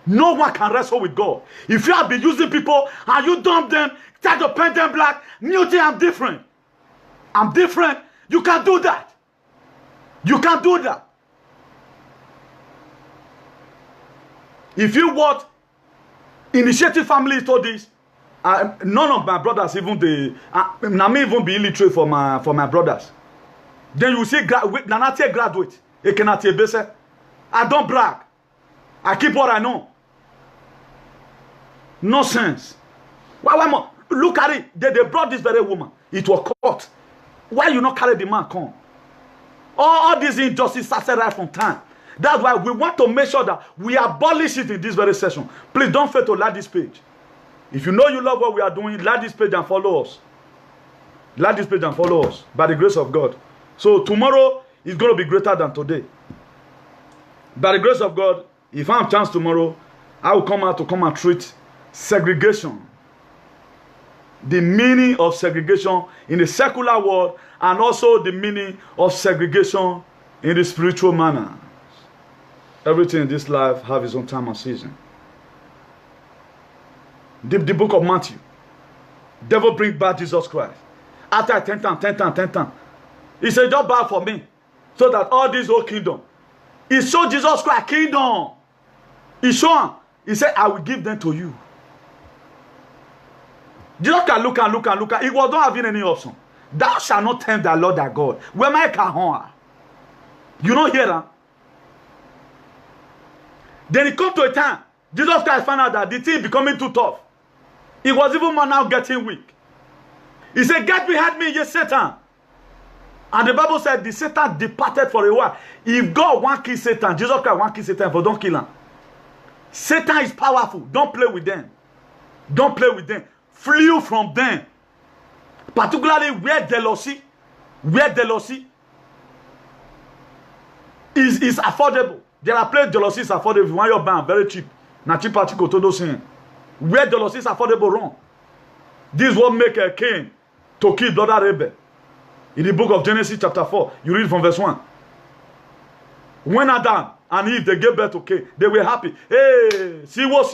[SPEAKER 2] No one can wrestle with God. If you have been using people and you dump them, try to paint them black, new thing, I'm different. I'm different. You can't do that. You can't do that. If you want initiative family studies, none of my brothers even na me even be illiterate for my brothers. Then you see Nanatie graduate. I don't brag. I keep what I know. Nonsense. Why more? Look at it. They brought this very woman. It was caught. Why you not carry the man come? All these injustices started right from time. That's why we want to make sure that we abolish it in this very session. Please don't fail to like this page. If you know you love what we are doing, like this page and follow us. Like this page and follow us by the grace of God. So tomorrow is going to be greater than today. By the grace of God, if I have a chance tomorrow, I will come out to come and treat segregation. The meaning of segregation in the secular world and also the meaning of segregation in the spiritual manner. Everything in this life have its own time and season. The book of Matthew. Devil bring back Jesus Christ. After 10 times. He said, don't bow for me. So that all this whole kingdom. He showed Jesus Christ kingdom. He showed him. He said, I will give them to you. Jesus can look. He was not having any option. Thou shalt not tempt thy Lord thy God. Where my car? You don't hear that? Then it come to a time. Jesus Christ found out that the thing becoming too tough. He was even more now getting weak. He said, get behind me, ye Satan. And the Bible said the Satan departed for a while. If God won't kill Satan, Jesus Christ won't kill Satan, but don't kill him. Satan is powerful. Don't play with them. Don't play with them. Flee from them. Particularly where jealousy is affordable. There are places jealousy is affordable. If you want your band, very cheap. Na cheap particle to those things. Where jealousy is affordable, wrong. This is what make a Cain to kill brother Abel. In the book of Genesis chapter 4, you read from verse 1. When Adam and Eve, they gave birth to Cain, they were happy. Hey, see what.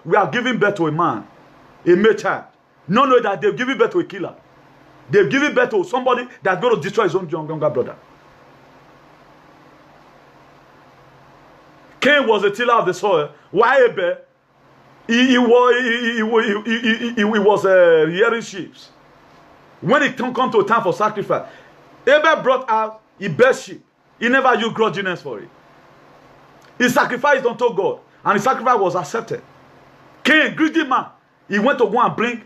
[SPEAKER 2] We are giving birth to a man, a male child. No, that they've given birth to a killer. They've given birth to somebody that's going to destroy his own younger brother. Cain was a tiller of the soil. Why Abel? He was rearing sheep. When it come to a time for sacrifice, Abel brought out his best sheep. He never used grudginess for it. He sacrificed unto God, and his sacrifice was accepted. Cain, greedy man, he went to go and bring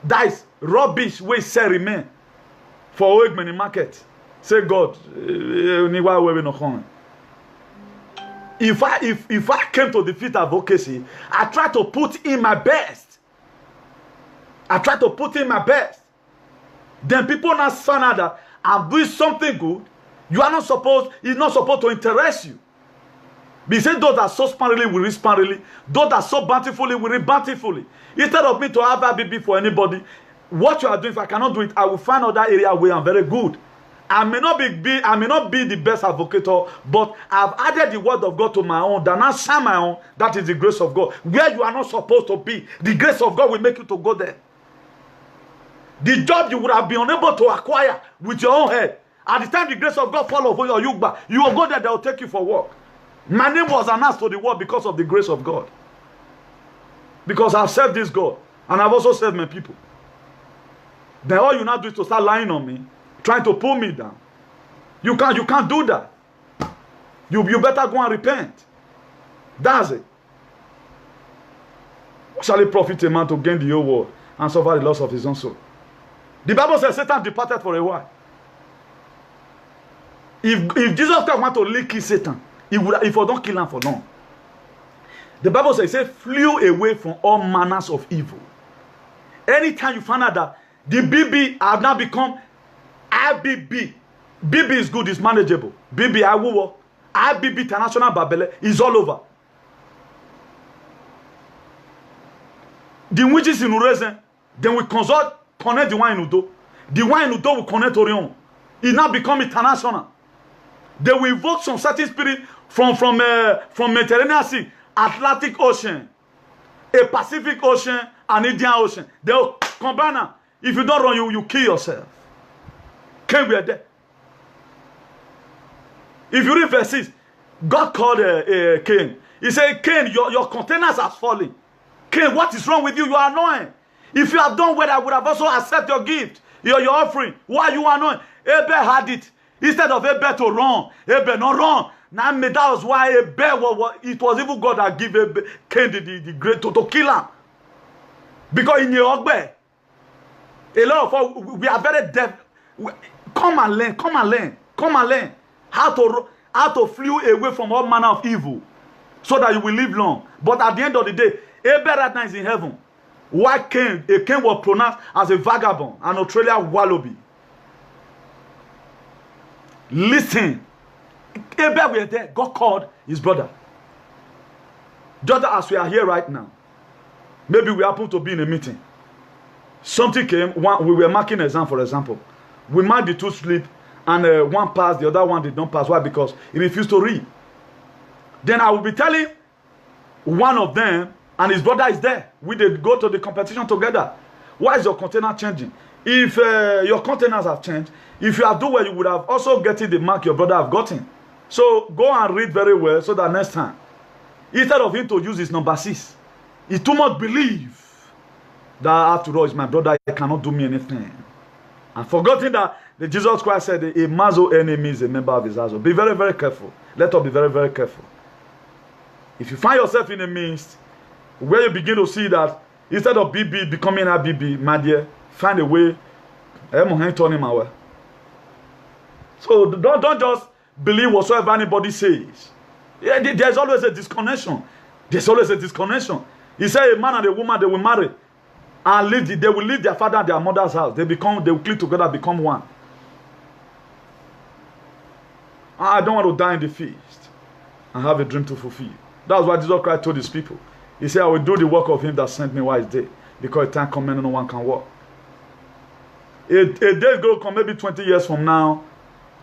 [SPEAKER 2] dice, rubbish, where he sell remain for Oegman in market. Say, God, if I came to defeat advocacy, I try to put in my best. Then people now find out that I'm doing something good. You are not supposed, it's not supposed to interest you. But he said those that sow sparingly will reap sparingly. Those that sow bountifully will reap bountifully. Instead of me to have IBB for anybody, what you are doing, if I cannot do it, I will find other area where I'm very good. I may not be the best advocate, but I've added the word of God to my own. That now shine my own. That is the grace of God. Where you are not supposed to be, the grace of God will make you to go there. The job you would have been unable to acquire with your own head. At the time the grace of God fall over your yugba, you will go there, they will take you for work. My name was announced to the world because of the grace of God. Because I've served this God. And I've also served my people. Then all you now do is to start lying on me, trying to pull me down. You can't do that. You better go and repent. That's it. What shall it profit a man to gain the whole world and suffer the loss of his own soul? The Bible says Satan departed for a while. If Jesus Christ want to kill Satan, he would, if I don't kill him for long. The Bible says, flew away from all manners of evil. Anytime you find out that the BB have now become IBB. BB is good, it's manageable. BB Awuwo, IBB International Babele is all over. The witches in Urezen, then we connect the one in Udo. The one in Udo will connect Orion. It now become international. They will invoke some certain spirit from Mediterranean Sea, Atlantic Ocean, a Pacific Ocean, and Indian Ocean. They will combine now. If you don't run, you kill yourself. Cain were there. If you read verse 6, God called Cain. He said, Cain, your containers are falling. Cain, what is wrong with you? You are annoying. If you have done well, I would have also accepted your gift, your offering. Why are you annoying? Abel had it. Instead of Abel to run, Abel not run. Now that was why Abel, it was even God that gave Cain the great to kill him. Because in your Ogbe, a lot of us, we are very deaf. Come and learn how to flee away from all manner of evil so that you will live long. But at the end of the day, Abel right now is in heaven. Why Cain was pronounced as a vagabond, an Australian wallaby. Listen, Abel were there. God called his brother. Just as we are here right now, maybe we happen to be in a meeting. Something came, we were marking exam, for example. We marked the two slip, and one passed, the other one did not pass. Why? Because he refused to read. Then I will be telling one of them, and his brother is there. We did go to the competition together. Why is your container changing? If your containers have changed, if you have done well, you would have also gotten the mark your brother have gotten. So go and read very well so that next time, instead of him to use his number 6, he too much believe that after all is my brother, he cannot do me anything. And forgetting that the Jesus Christ said a mazo enemy is a member of his household. Be very, very careful. Let us be very, very careful. If you find yourself in a midst where you begin to see that instead of BB becoming a BB, my dear, find a way. So don't just believe whatsoever anybody says. Yeah, there's always a disconnection. There's always a disconnection. He said a man and a woman, they will marry and they will leave their father and their mother's house. They will cling together, become one. I don't want to die in the feast and have a dream to fulfill. That's why Jesus Christ told his people. He said, I will do the work of him that sent me while it's day, because a time comes when no one can walk. A day is going to come, maybe 20 years from now.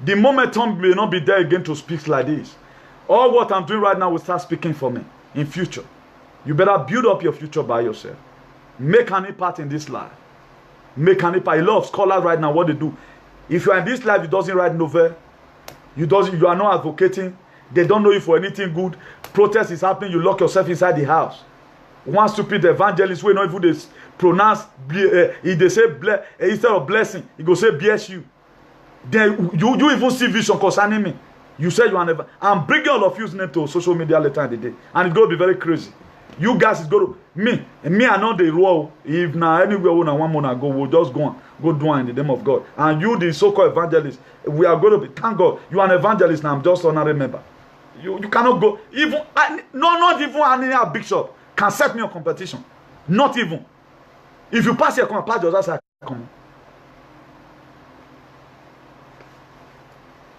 [SPEAKER 2] The momentum may not be there again to speak like this. All what I'm doing right now will start speaking for me in future. You better build up your future by yourself. Make an impact in this life. Make an impact. A lot of scholars right now, what they do. If you are in this life, you doesn't write novel. You are not advocating. They don't know you for anything good. Protest is happening. You lock yourself inside the house. One stupid evangelist will not even pronounce. If they say instead of blessing, he go say bless you. Then you even see vision concerning me. You say you are never. I'm bringing all of you's name to social media later in the day, and it's going to be very crazy. You guys is going to me I know the rule. If now anywhere when I want to go, we'll just go do in the name of God. And you, the so-called evangelist, we are going to be. Thank God, you are an evangelist now. I'm just an honorary member. You cannot go even. Not even any bishop can set me on competition. Not even. If you pass your pass your other come.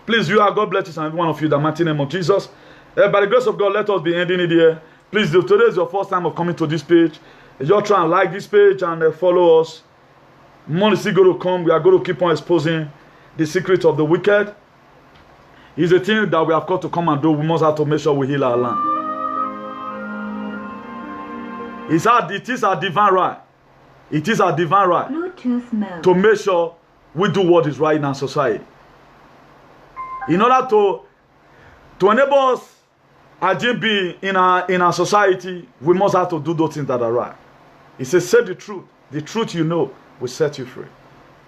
[SPEAKER 2] Please, you are God bless each and every one of you. The mighty name of Jesus. By the grace of God, let us be ending it here. Please, if today is your first time of coming to this page, you're trying to like this page and follow us. More is still going to come. We are going to keep on exposing the secret of the wicked. It's a thing that we have got to come and do. We must have to make sure we heal our land. It is our divine right. It is our divine right
[SPEAKER 3] Bluetooth mode.
[SPEAKER 2] to make sure we do what is right in our society. In order to enable us be in our society, we must have to do those things that are right. He says, say the truth. The truth you know will set you free.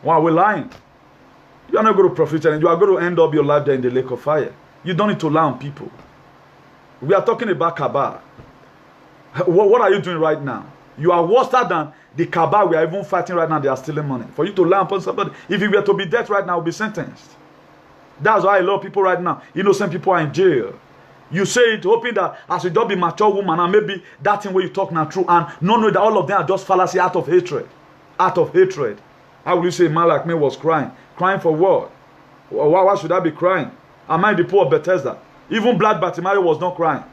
[SPEAKER 2] Why are we lying? You are not going to profit and you are going to end up your life there in the lake of fire. You don't need to lie on people. We are talking about Kaaba. What are you doing right now? You are worse than the Kaaba we are even fighting right now. They are stealing money. For you to lie upon somebody, if you were to be dead right now, will be sentenced. That's why a lot of people right now, innocent people are in jail. You say it hoping that as you don't be mature woman and maybe that thing where you talk now true and no know that all of them are just fallacy out of hatred. Out of hatred. How will you say a man like me was crying? Crying for what? Why should I be crying? Am I the poor of Bethesda? Even Black Bartimaeus was not crying.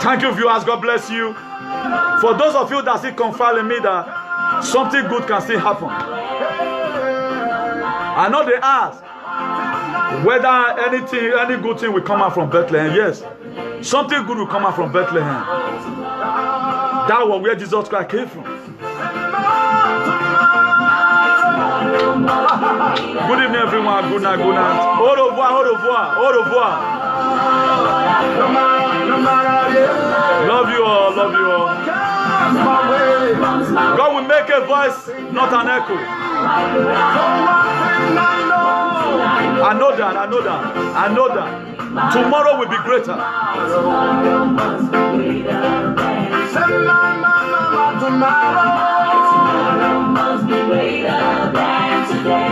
[SPEAKER 2] Thank you viewers, God bless you. For those of you that still confirm me that something good can still happen. I know they ask whether any good thing will come out from Bethlehem. Yes, something good will come out from Bethlehem. That was where Jesus Christ came from. Good evening, everyone. Good night. Good night. Au revoir. Au revoir. Au revoir. Love you all. Love you all. God will make a voice, not an echo. I know that. I know that. I know that. Tomorrow will be greater.
[SPEAKER 1] Tomorrow must be greater than today.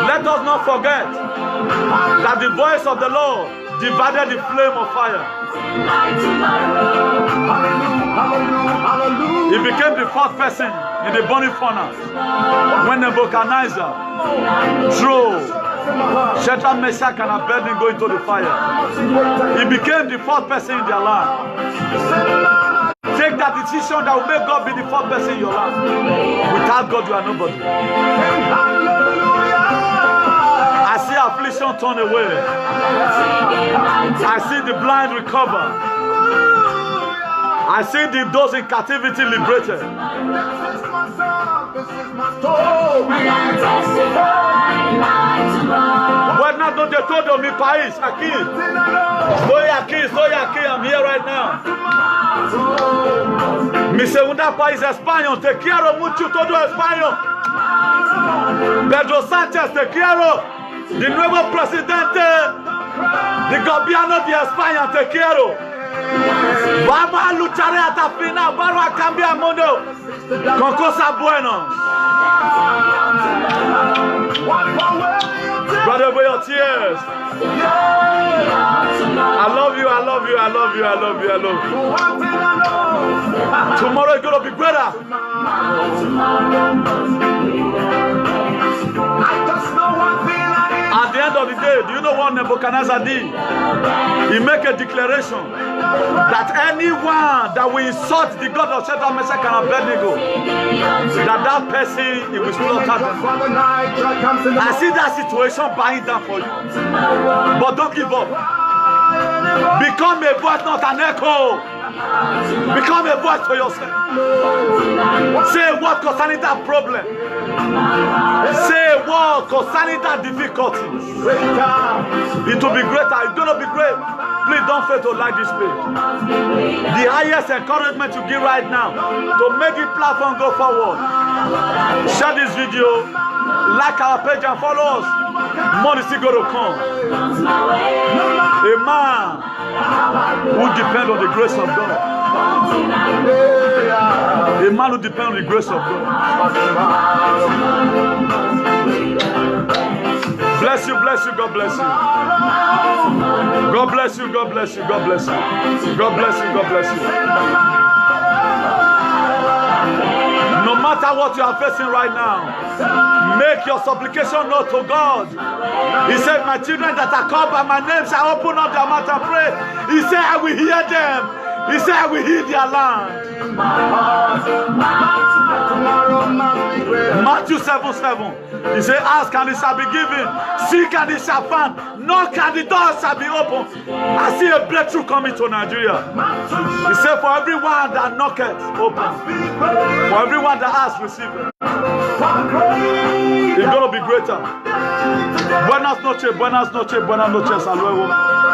[SPEAKER 2] Let us not forget that the voice of the Lord divided the flame of fire. He became the fourth person in the burning furnace when Nebuchadnezzar threw Shadrach, Meshach, and Abednego into the fire. He became the fourth person in their life. Take that decision that will make God be the fourth person in your life. Without God, you are nobody. I see affliction turn away. I see the blind recover. I see those in captivity liberated. But now don't they told me Paris, aqui. Estou aqui, I'm here right now. Mi segunda país España, te quiero mucho todo España. Pedro Sánchez, te quiero. De nuevo presidente de gobierno de España, te quiero. Vamos a luchar hasta el final. Vamos a cambiar el mundo con cosas buenas. Brother, away your tears. I love you, I love you, I love you, I love you, I love you. Tomorrow is going to be greater. At the end of the day, do you know what Nebuchadnezzar did? He make a declaration that anyone that will insult the God of Shadrach, Meshach, and Abednego, that person, he will slaughter them. I see that situation buying down for you. But don't give up. Become a voice, not an echo. Become a voice for yourself. Say a word concerning that problem. Say a word concerning that difficulty. It will be greater. It's going to be great. Please don't fail to like this page. The highest encouragement you give right now to make the platform go forward. Share this video. Like our page and follow us. Money is still going to come. A man who depends on the grace of God. A man who depends on the grace of God. Bless you, bless you, God bless you. God bless you, God bless you, God bless you. God bless you, God bless you. No matter what you are facing right now, make your supplication known to God. He said, my children that are called by my name shall open up their mouth and pray. He said, I will hear them. He said, I will heal their land. Matthew 7:7. He said, ask and it shall be given. Seek and it shall find. Knock and the door shall be open. I see a breakthrough coming to Nigeria. He said, for everyone that knocketh, open. For everyone that asks, receive it. It's going to be greater. Buenas noches, buenas noches, buenas noches. Hasta luego.